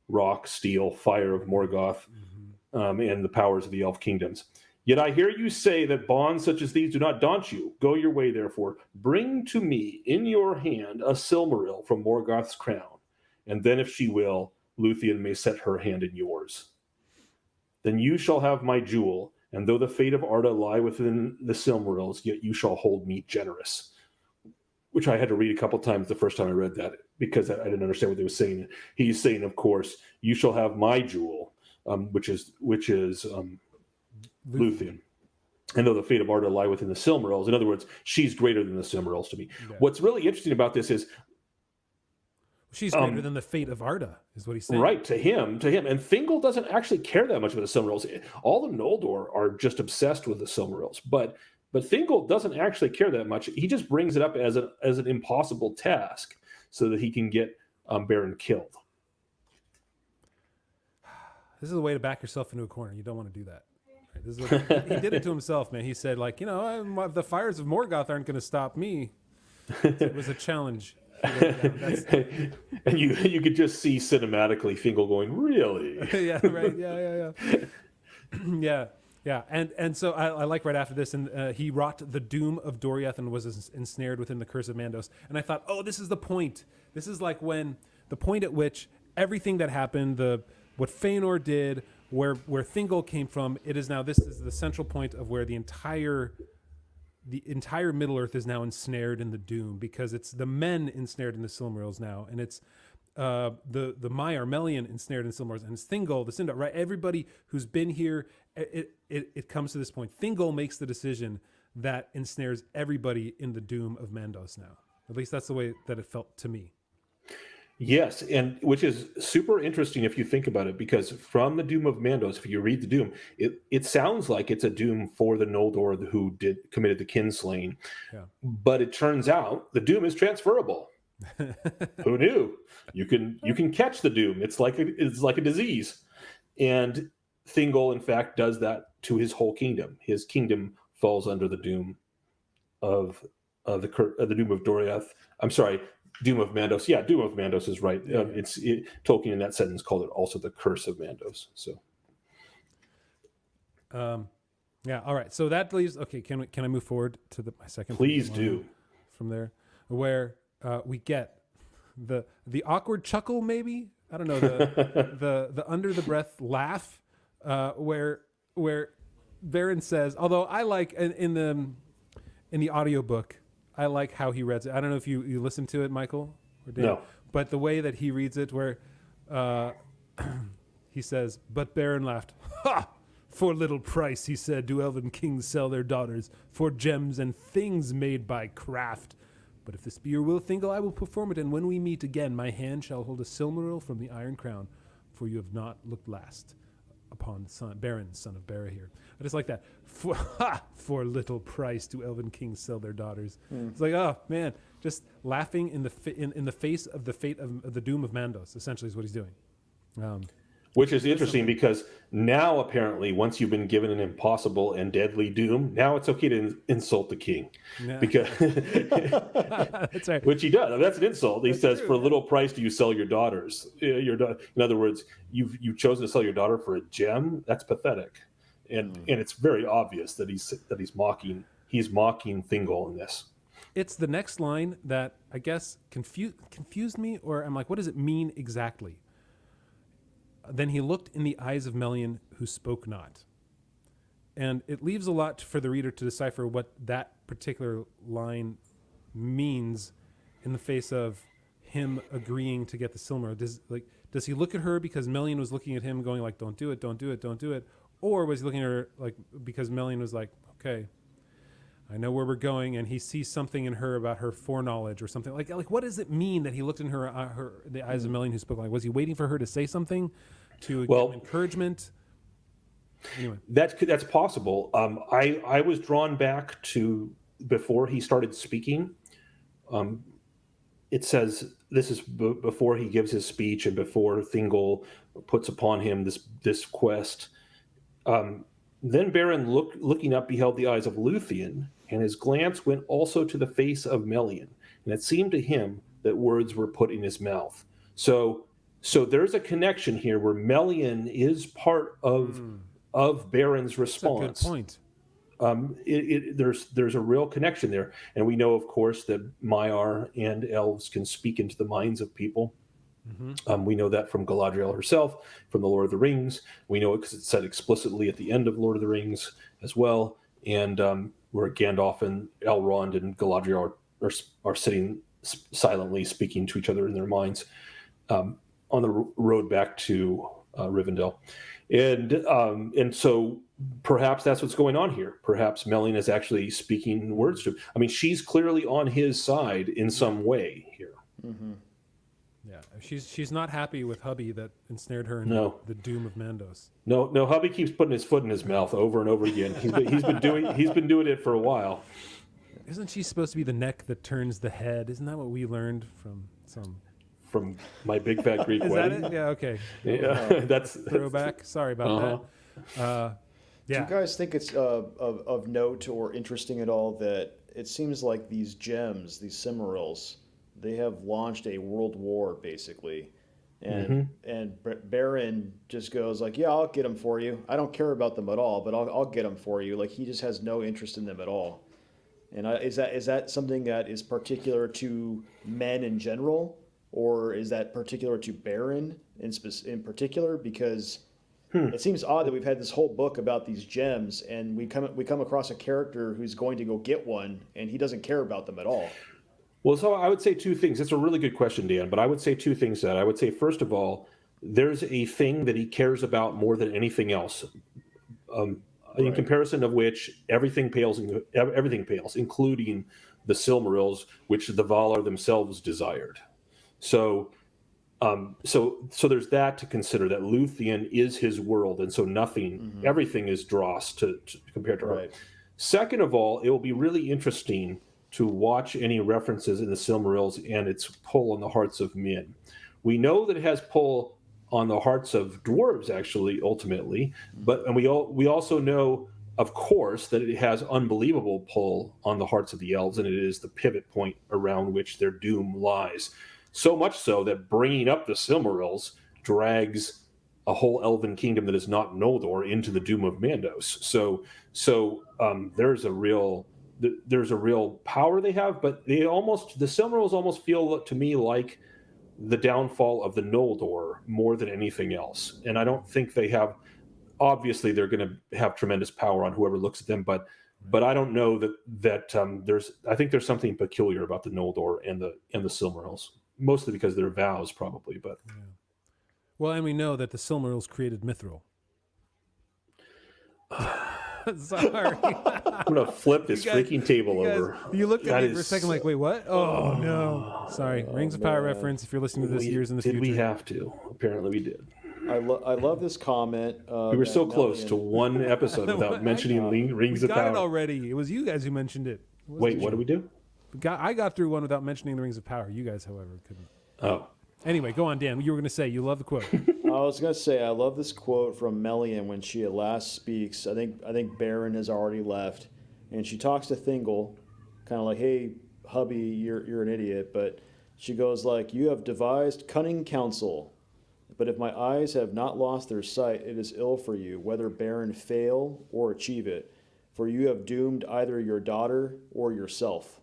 Rock, steel, fire of Morgoth, and the powers of the Elf Kingdoms. "Yet I hear you say that bonds such as these do not daunt you. Go your way, therefore. Bring to me in your hand a Silmaril from Morgoth's crown. And then if she will, Luthien may set her hand in yours. Then you shall have my jewel, and though the fate of Arda lie within the Silmarils, yet you shall hold me generous." Which I had to read a couple times the first time I read that, because I didn't understand what he was saying. He's saying, of course, you shall have my jewel, which is Luthien. And though the fate of Arda lie within the Silmarils, in other words, she's greater than the Silmarils to me. Yeah. What's really interesting about this is, she's greater than the fate of Arda, is what he's saying. Right, to him. And Thingol doesn't actually care that much about the Silmarils. All the Noldor are just obsessed with the Silmarils. But Thingol doesn't actually care that much. He just brings it up as an impossible task so that he can get Beren killed. This is a way to back yourself into a corner. You don't want to do that. Right? This is he did it to himself, man. He said, the fires of Morgoth aren't going to stop me. It was a challenge. And you could just see cinematically Thingol going, really? Yeah, right. Yeah. And so I like right after this, and he wrought the doom of Doriath and was ensnared within the curse of Mandos. And I thought, this is the point. This is like when the point at which everything that happened, what Feanor did, where Thingol came from, this is the central point of where the entire Middle Earth is now ensnared in the doom, because it's the men ensnared in the Silmarils now, and it's the Maiar Melian ensnared in the Silmarils, and it's Thingol, the Sindar, right? Everybody who's been here, it comes to this point. Thingol makes the decision that ensnares everybody in the doom of Mandos now. At least that's the way that it felt to me. Yes, and which is super interesting if you think about it, because from the Doom of Mandos, if you read the Doom, it sounds like it's a doom for the Noldor who committed the kinslaying. Yeah. But it turns out the doom is transferable. Who knew? You can catch the doom. It's like a disease. And Thingol, in fact, does that to his whole kingdom. His kingdom falls under the doom of the doom of Doriath. I'm sorry. Doom of Mandos. Yeah, Doom of Mandos is right. Yeah. Tolkien in that sentence called it also the curse of Mandos. So, yeah. All right. So that leaves. Okay. Can I move forward to my second? Please do. From there, where we get the awkward chuckle, maybe, I don't know, the under the breath laugh, where Beren says, although I like in the audiobook, I like how he reads it. I don't know if you listened to it, Michael or Dave, no, but the way that he reads it, where he says, "But Beren laughed. Ha! For little price," he said, "do elven kings sell their daughters for gems and things made by craft. But if this be your will, Thingol, I will perform it. And when we meet again, my hand shall hold a Silmaril from the Iron Crown, for you have not looked last upon Beren, son of Barahir." I just like that. For little price do elven kings sell their daughters. It's like, oh man, just laughing in the face of the fate of the doom of Mandos. Essentially, is what he's doing. Which is interesting because now apparently, once you've been given an impossible and deadly doom, now it's okay to insult the king, because that's right. Which he does. I mean, that's an insult. He says, "For a little price do you sell your daughters?" In other words, you've chosen to sell your daughter for a gem. That's pathetic, and it's very obvious that he's mocking Thingol in this. It's the next line that I guess confused me, or I'm like, what does it mean exactly? Then he looked in the eyes of Melian, who spoke not. and it leaves a lot for the reader to decipher what that particular line means in the face of him agreeing to get the Silmaril. Does he look at her because Melian was looking at him going like, don't do it, don't do it, don't do it? Or was he looking at her like because Melian was like, okay, I know where we're going, and he sees something in her about her foreknowledge or something. Like what does it mean that he looked in the eyes of Melian who spoke? Like, was he waiting for her to say something to give him encouragement? Anyway. That's possible. I was drawn back to before he started speaking. It says this is before he gives his speech and before Thingol puts upon him this quest. Then Beren looking up beheld the eyes of Luthien, and his glance went also to the face of Melian, and it seemed to him that words were put in his mouth. So there's a connection here where Melian is part of Beren's response. That's a good point. There's a real connection there, and we know, of course, that Maiar and elves can speak into the minds of people. Mm-hmm. We know that from Galadriel herself, from the Lord of the Rings. We know it because it's said explicitly at the end of Lord of the Rings as well, and where Gandalf and Elrond and Galadriel are sitting silently speaking to each other in their minds on the road back to Rivendell. And so perhaps that's what's going on here. Perhaps Melian is actually speaking words to him. I mean, she's clearly on his side in some way here. Mm-hmm. Yeah, she's not happy with hubby that ensnared her in the doom of Mandos. No, hubby keeps putting his foot in his mouth over and over again. He's been doing it for a while. Isn't she supposed to be the neck that turns the head? Isn't that what we learned from My Big Fat Greek Wedding? That it? Yeah, okay. Yeah, that's throwback. Sorry about that. Do you guys think it's of note or interesting at all that it seems like these gems, these Silmarils, they have launched a world war basically, and Beren just goes like, "Yeah, I'll get them for you. I don't care about them at all, but I'll get them for you." Like he just has no interest in them at all. And is that something that is particular to men in general, or is that particular to Beren in particular? Because it seems odd that we've had this whole book about these gems, and we come across a character who's going to go get one, and he doesn't care about them at all. Well, so I would say two things. It's a really good question, Dan, but I would say two things. That I would say, first of all, there's a thing that he cares about more than anything else, in comparison of which everything pales, including the Silmarils, which the Valar themselves desired. So there's that to consider, that Luthien is his world, and so everything is dross to compared to her. Second of all, it will be really interesting to watch any references in the Silmarils and its pull on the hearts of men. We know that it has pull on the hearts of dwarves, actually, ultimately, and we also know, of course, that it has unbelievable pull on the hearts of the elves, and it is the pivot point around which their doom lies. So much so that bringing up the Silmarils drags a whole elven kingdom that is not Noldor into the doom of Mandos. So there's a real power they have, but the Silmarils almost feel to me like the downfall of the Noldor more than anything else. And I don't think they have. Obviously, they're going to have tremendous power on whoever looks at them, but I don't know that I think there's something peculiar about the Noldor and the Silmarils, mostly because they're vows, probably. But well, and we know that the Silmarils created Mithril. Sorry. I'm going to flip this freaking table over. You looked at me for a second like, wait, what? Oh, no. Sorry. Rings of Power reference. If you're listening to this years in the future. Did we have to? Apparently we did. I love this comment. We were so close to one episode without mentioning Rings of Power. We got it already. It was you guys who mentioned it. Wait, what did we do? I got through one without mentioning the Rings of Power. You guys, however, couldn't. Oh. Anyway, go on, Dan. You were going to say you love the quote. I was going to say I love this quote from Melian when she at last speaks. I think Beren has already left, and she talks to Thingol, kind of like, "Hey, hubby, you're an idiot," but she goes like, "You have devised cunning counsel, but if my eyes have not lost their sight, it is ill for you, whether Beren fail or achieve it, for you have doomed either your daughter or yourself."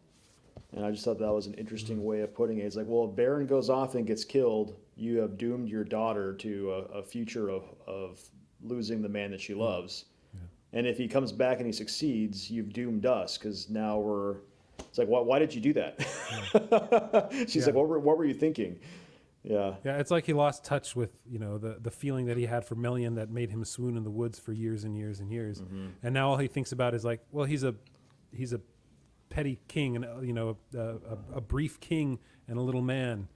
And I just thought that was an interesting way of putting it. It's like, well, if Beren goes off and gets killed, you have doomed your daughter to a future of losing the man that she loves. And if he comes back and he succeeds, you've doomed us, because now it's like, why did you do that? She's like, what were you thinking? Yeah. Yeah, it's like he lost touch with, the feeling that he had for Melian that made him swoon in the woods for years and years and years. Mm-hmm. And now all he thinks about is like, well, he's a petty king, and a brief king and a little man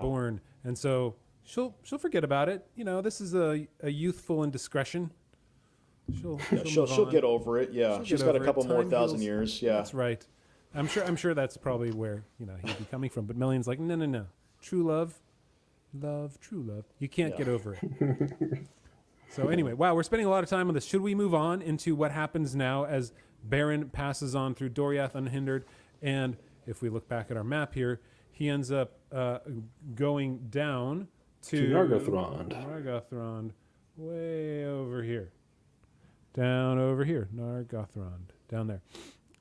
born. And so she'll forget about it. This is a youthful indiscretion. She'll get over it. Yeah. She's got a couple more thousand years. Yeah. That's right. I'm sure that's probably where, he'd be coming from. But Melian's like, no. True love, true love. You can't get over it. So anyway, wow, we're spending a lot of time on this. Should we move on into what happens now as Beren passes on through Doriath unhindered? And if we look back at our map here, he ends up going down to Nargothrond, way over here. Down over here, Nargothrond, down there.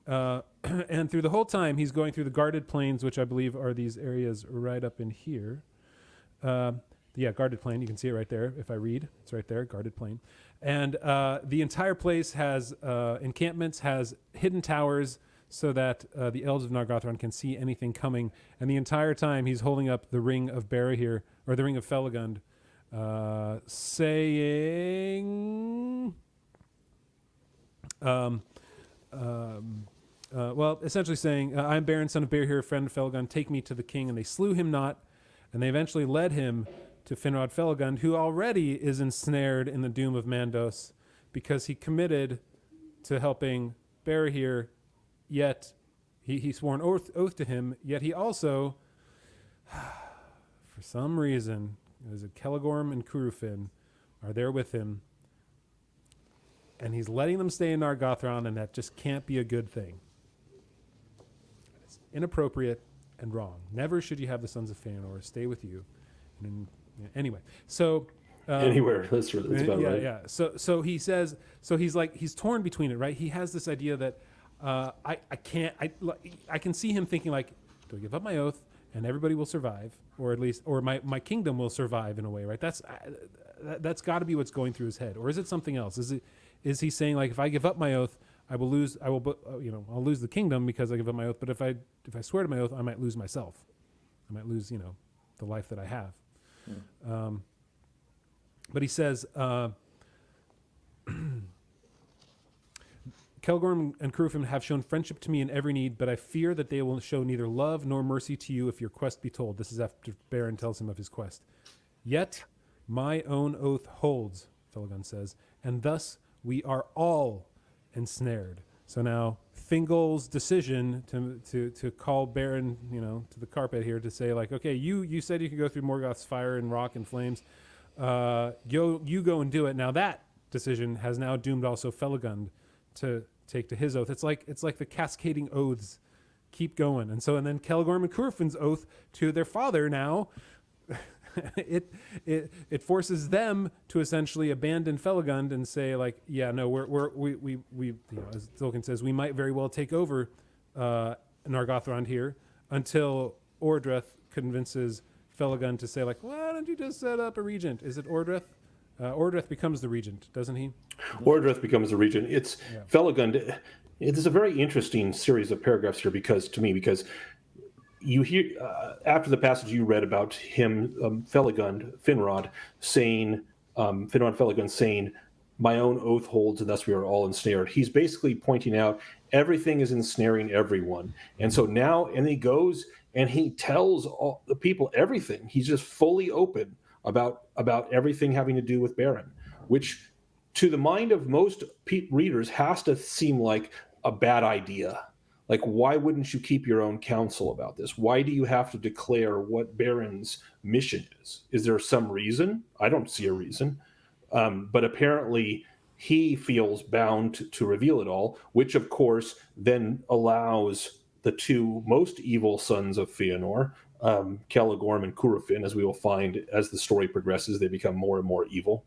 And through the whole time, he's going through the guarded plains, which I believe are these areas right up in here. Guarded plain. You can see it right there. If I read, it's right there, guarded plain. And the entire place has encampments, has hidden towers, so that the elves of Nargothrond can see anything coming. And the entire time, he's holding up the ring of Barahir, or the ring of Felagund, saying... essentially saying, I'm Beren, son of Barahir, friend of Felagund, take me to the king. And they slew him not, and they eventually led him to Finrod Felagund, who already is ensnared in the doom of Mandos because he committed to helping Barahir, yet he swore an oath to him, yet he also, for some reason, Celegorm and Curufin are there with him, and he's letting them stay in Nargothrond, and that just can't be a good thing. It's inappropriate and wrong. Never should you have the sons of Fëanor stay with you. And, anyway, so... anywhere. That's about right. Yeah. So he says, he's torn between it, right? He has this idea that I can see him thinking like, do I give up my oath and everybody will survive, or at least, or my kingdom will survive in a way, right? That's got to be what's going through his head. Or is it something else? Is he saying like, if I give up my oath, I'll lose the kingdom because I give up my oath. But if I swear to my oath, I might lose myself. I might lose, the life that I have. But he says, Celegorm and Curufin have shown friendship to me in every need, but I fear that they will show neither love nor mercy to you if your quest be told. This is after Beren tells him of his quest. Yet my own oath holds, Felagund says, and thus we are all ensnared. So now Thingol's decision to call Beren, to the carpet here to say like, okay, you said you could go through Morgoth's fire and rock and flames. You go and do it. Now that decision has now doomed also Felagund to take to his oath. It's like the cascading oaths keep going. And then Celegorm and Curufin's oath to their father now, it forces them to essentially abandon Felagund and say like, yeah, no, we as Tolkien says, we might very well take over Nargothrond here until Ordreth convinces Felagund to say like, why don't you just set up a regent? Is it Ordreth? Ordreth becomes the regent, doesn't he? Ordreth becomes the regent. It's Felagund. It is a very interesting series of paragraphs here because you hear after the passage you read about him, Finrod Felagund saying, my own oath holds and thus we are all ensnared. He's basically pointing out everything is ensnaring everyone. And so now, and he goes and he tells all the people everything. He's just fully open about everything having to do with Beren, which to the mind of most readers has to seem like a bad idea. Like, why wouldn't you keep your own counsel about this? Why do you have to declare what Beren's mission is? Is there some reason? I don't see a reason. But apparently he feels bound to reveal it all, which of course then allows the two most evil sons of Fëanor, Celegorm and Curufin, as we will find as the story progresses, they become more and more evil.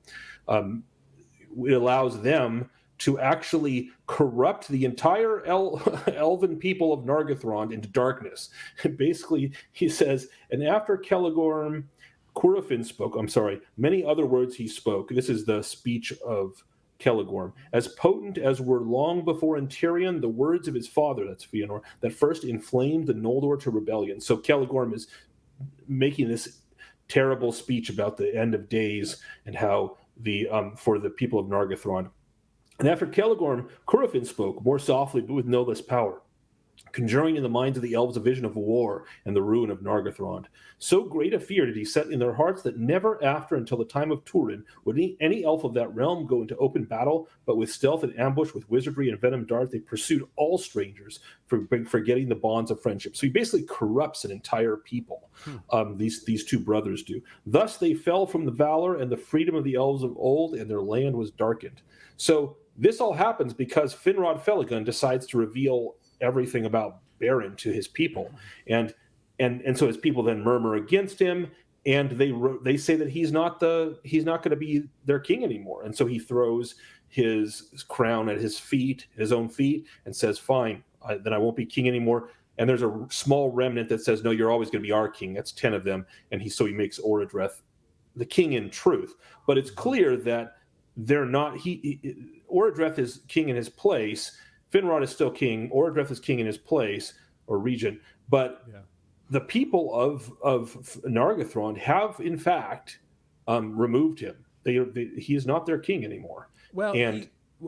It allows them to actually corrupt the entire elven people of Nargothrond into darkness. Basically, he says, and after Curufin spoke, many other words he spoke. This is the speech of Celegorm, as potent as were long before in Tyrion the words of his father, that's Fëanor, that first inflamed the Noldor to rebellion. So Celegorm is making this terrible speech about the end of days and how for the people of Nargothrond. And after Celegorm, Curufin spoke, more softly but with no less power, conjuring in the minds of the elves a vision of war and the ruin of Nargothrond. So great a fear did he set in their hearts that never after until the time of Turin would any elf of that realm go into open battle, but with stealth and ambush, with wizardry and venom darts, they pursued all strangers, forgetting the bonds of friendship. So he basically corrupts an entire people. These two brothers do. Thus they fell from the valor and the freedom of the elves of old, and their land was darkened. So this all happens because Finrod Felagund decides to reveal everything about Beren to his people, and so his people then murmur against him, and they say that he's not going to be their king anymore, and so he throws his crown at his own feet, and says, "Fine, then I won't be king anymore." And there's a small remnant that says, "No, you're always going to be our king." That's 10 of them, and he makes Orodreth the king in truth. But it's clear that they're not. Orodreth is king in his place. Finrod is still king. Orodreth is king in his place, or regent. But the people of Nargothrond have, in fact, removed him. He is not their king anymore. Well,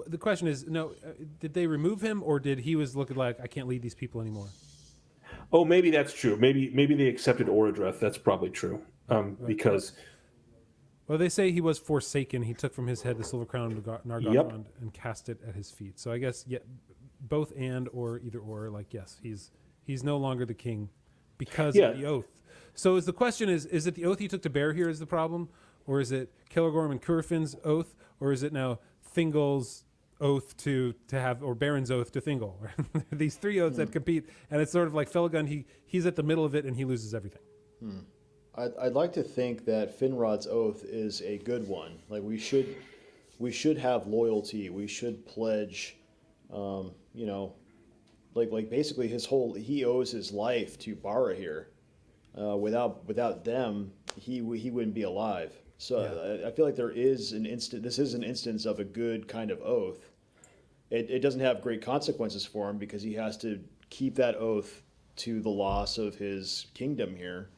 the question is, did they remove him, or did he was looking like, I can't lead these people anymore? Oh, maybe that's true. Maybe they accepted Orodreth. That's probably true. Because... Well, they say he was forsaken. He took from his head the silver crown of Nargothrond and cast it at his feet. So I guess both and or either or. Like, yes, he's no longer the king because of the oath. So the question is it the oath he took to bear here is the problem, or is it Celegorm and Curufin's oath, or is it now Thingol's oath to have, or Beren's oath to Thingol? These three oaths that compete, and it's sort of like Felagund. He's at the middle of it and he loses everything. I'd like to think that Finrod's oath is a good one. Like we should have loyalty. We should pledge, like basically he owes his life to Barahir. Without them, he wouldn't be alive. So I feel like this is an instance of a good kind of oath. It doesn't have great consequences for him because he has to keep that oath to the loss of his kingdom here.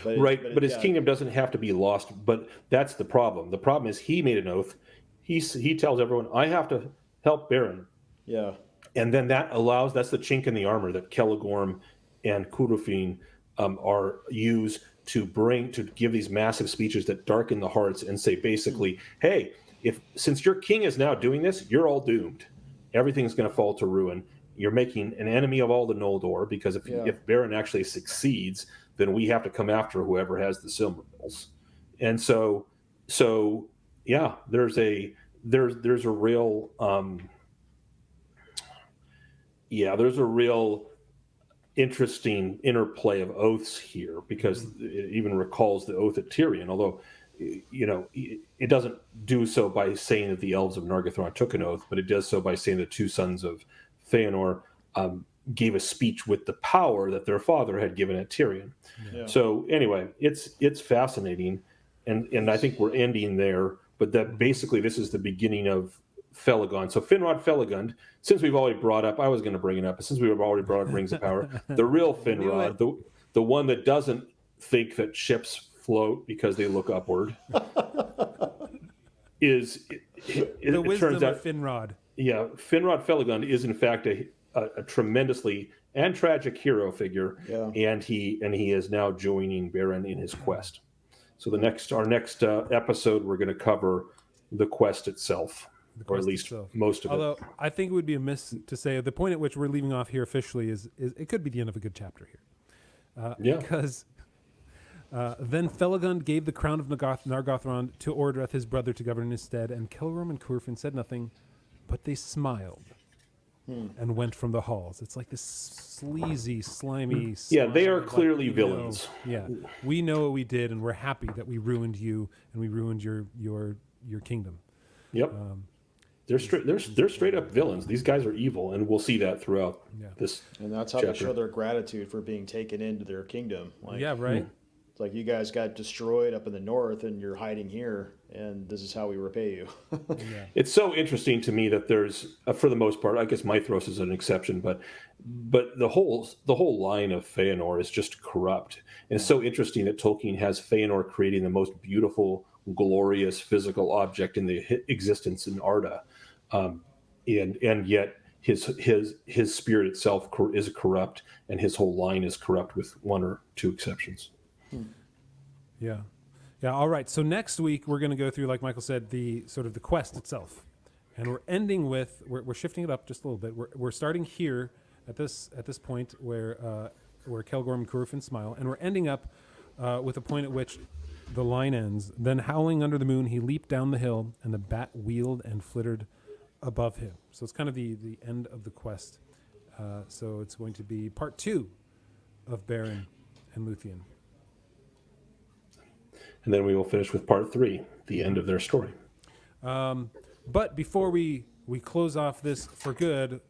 But his kingdom doesn't have to be lost. But that's the problem. The problem is he made an oath. He tells everyone, I have to help Beren. Yeah. And then that's the chink in the armor that Celegorm and Curufin are used to give these massive speeches that darken the hearts and say basically, hey, since your king is now doing this, you're all doomed. Everything's going to fall to ruin. You're making an enemy of all the Noldor, because if Beren actually succeeds, then we have to come after whoever has the Silmarils. And so there's a real interesting interplay of oaths here, because it even recalls the oath at Tyrion, although it doesn't do so by saying that the elves of Nargothrond took an oath, but it does so by saying the two sons of Fëanor gave a speech with the power that their father had given at Tyrion. Yeah. So anyway, it's fascinating, and I think we're ending there. But that basically this is the beginning of Felagund. So Finrod Felagund, since we've already brought up, I was going to bring it up, but since we've already brought up Rings of Power, the real Finrod, the one that doesn't think that ships float because they look upward, it turns out Finrod. Yeah, Finrod Felagund is in fact a tremendously and tragic hero figure, and he is now joining Beren in his quest. So our next episode, we're going to cover the quest itself, or at least most of it. Although I think it would be amiss to say the point at which we're leaving off here officially is it could be the end of a good chapter here, because then Felagund gave the crown of Nargothrond to Orodreth, his brother, to govern in his stead, and Celegorm and Curufin said nothing, but they smiled. And went from the halls. It's like this sleazy, slimy. Yeah, they are clearly villains. We know what we did, and we're happy that we ruined you and we ruined your kingdom. Yep, they're straight up villains. These guys are evil, and we'll see that throughout this. And that's how chapter. they show their gratitude for being taken into their kingdom. Right. It's like, you guys got destroyed up in the north and you're hiding here, and this is how we repay you. Yeah. It's so interesting to me that there's, for the most part, I guess Mythros is an exception, but the whole line of Feanor is just corrupt. And it's so interesting that Tolkien has Feanor creating the most beautiful, glorious physical object in the existence in Arda, and yet his spirit itself is corrupt, and his whole line is corrupt, with one or two exceptions. Yeah. Yeah. All right. So next week we're going to go through, like Michael said, the sort of the quest itself, and we're ending with we're shifting it up just a little bit. We're starting here at this point where Celegorm and Curufin smile, and we're ending up with a point at which the line ends. Then, howling under the moon, he leaped down the hill, and the bat wheeled and flittered above him. So it's kind of the end of the quest. So it's going to be part 2 of Beren and Luthien. And then we will finish with part 3, the end of their story. But before we close off this for good,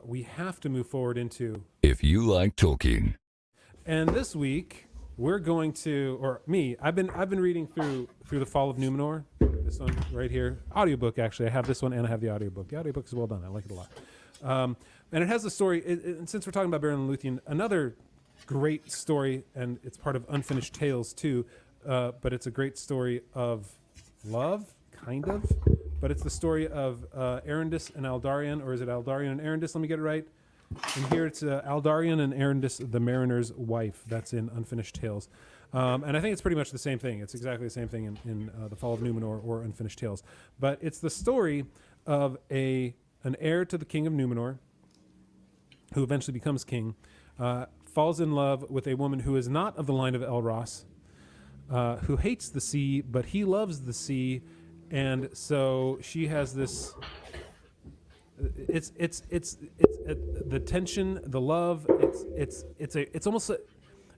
we have to move forward into If You Like Tolkien. And this week we're going to, or me, I've been reading through The Fall of Numenor. This one right here, audiobook actually. I have this one and I have the audiobook. The audiobook is well done. I like it a lot. And it has the story. And since we're talking about Beren and Luthien, another great story, and it's part of Unfinished Tales too. But it's a great story of love, kind of. But it's the story of Erendis and Aldarion, or is it Aldarion and Erendis? Let me get it right. And here it's Aldarion and Erendis, the mariner's wife. That's in Unfinished Tales. And I think it's pretty much the same thing. It's exactly the same thing in The Fall of Numenor or Unfinished Tales. But it's the story of an heir to the king of Numenor, who eventually becomes king, falls in love with a woman who is not of the line of Elros, who hates the sea, but he loves the sea, and so she has this. It's the tension, the love. It's almost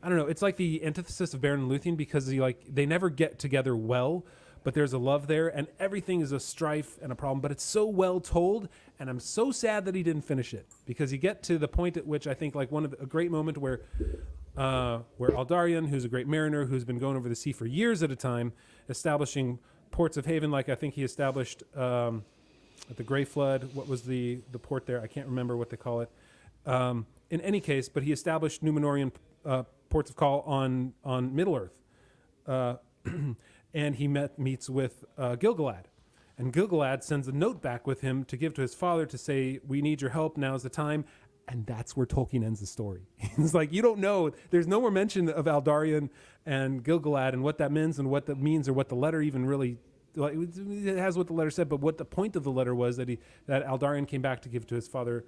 I don't know. It's like the antithesis of Beren and Luthien, because they never get together well, but there's a love there, and everything is a strife and a problem. But it's so well told, and I'm so sad that he didn't finish it, because you get to the point at which I think like a great moment where Aldarion, who's a great mariner, who's been going over the sea for years at a time, establishing ports of haven, like I think he established at the Grey Flood. What was the port there? I can't remember what they call it. In any case, but he established Numenorian ports of call on Middle-earth. And he meets with Gil-galad. And Gil-galad sends a note back with him to give to his father to say, we need your help, now's the time. And that's where Tolkien ends the story. It's like, you don't know. There's no more mention of Aldarion and Gil-galad and what that means and what that means, or what the letter even really, like, it has what the letter said, but what the point of the letter was that Aldarion came back to give to his father.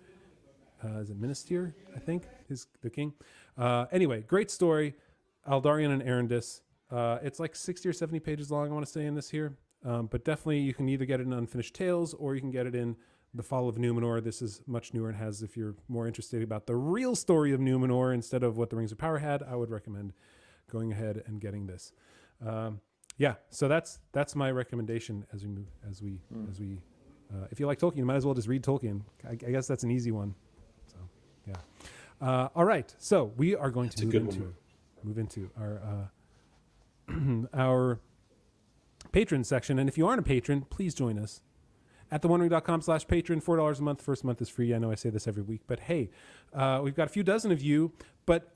Is it Minister, I think, the king? Anyway, great story. Aldarion and Erendis. It's like 60 or 70 pages long, I want to say, in this here. But definitely you can either get it in Unfinished Tales, or you can get it in The Fall of Numenor. This is much newer and has, if you're more interested about the real story of Numenor instead of what the Rings of Power had, I would recommend going ahead and getting this. Yeah, so that's my recommendation as we if you like Tolkien, you might as well just read Tolkien. I guess that's an easy one. So yeah. All right, so we are going to move into our our patron section, and if you aren't a patron, please join us at theonering.com/patron. $4 a month. First month is free. I know I say this every week, but hey, we've got a few dozen of you, but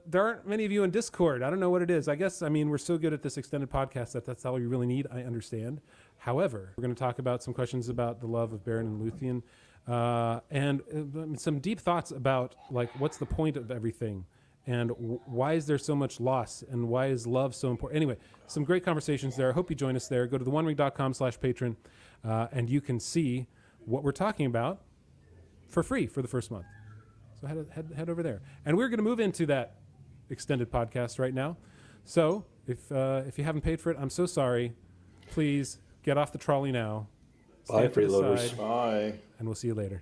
there aren't many of you in Discord. I don't know what it is. I guess, we're so good at this extended podcast that's all you really need. I understand. However, we're going to talk about some questions about the love of Beren and Luthien, and some deep thoughts about, like, what's the point of everything, and why is there so much loss, and why is love so important? Anyway, some great conversations there. I hope you join us there. Go to theonering.com/patron, and you can see what we're talking about for free for the first month. So head over there. And we're going to move into that extended podcast right now. So if you haven't paid for it, I'm so sorry. Please get off the trolley now. Bye, freeloaders. Bye. And we'll see you later.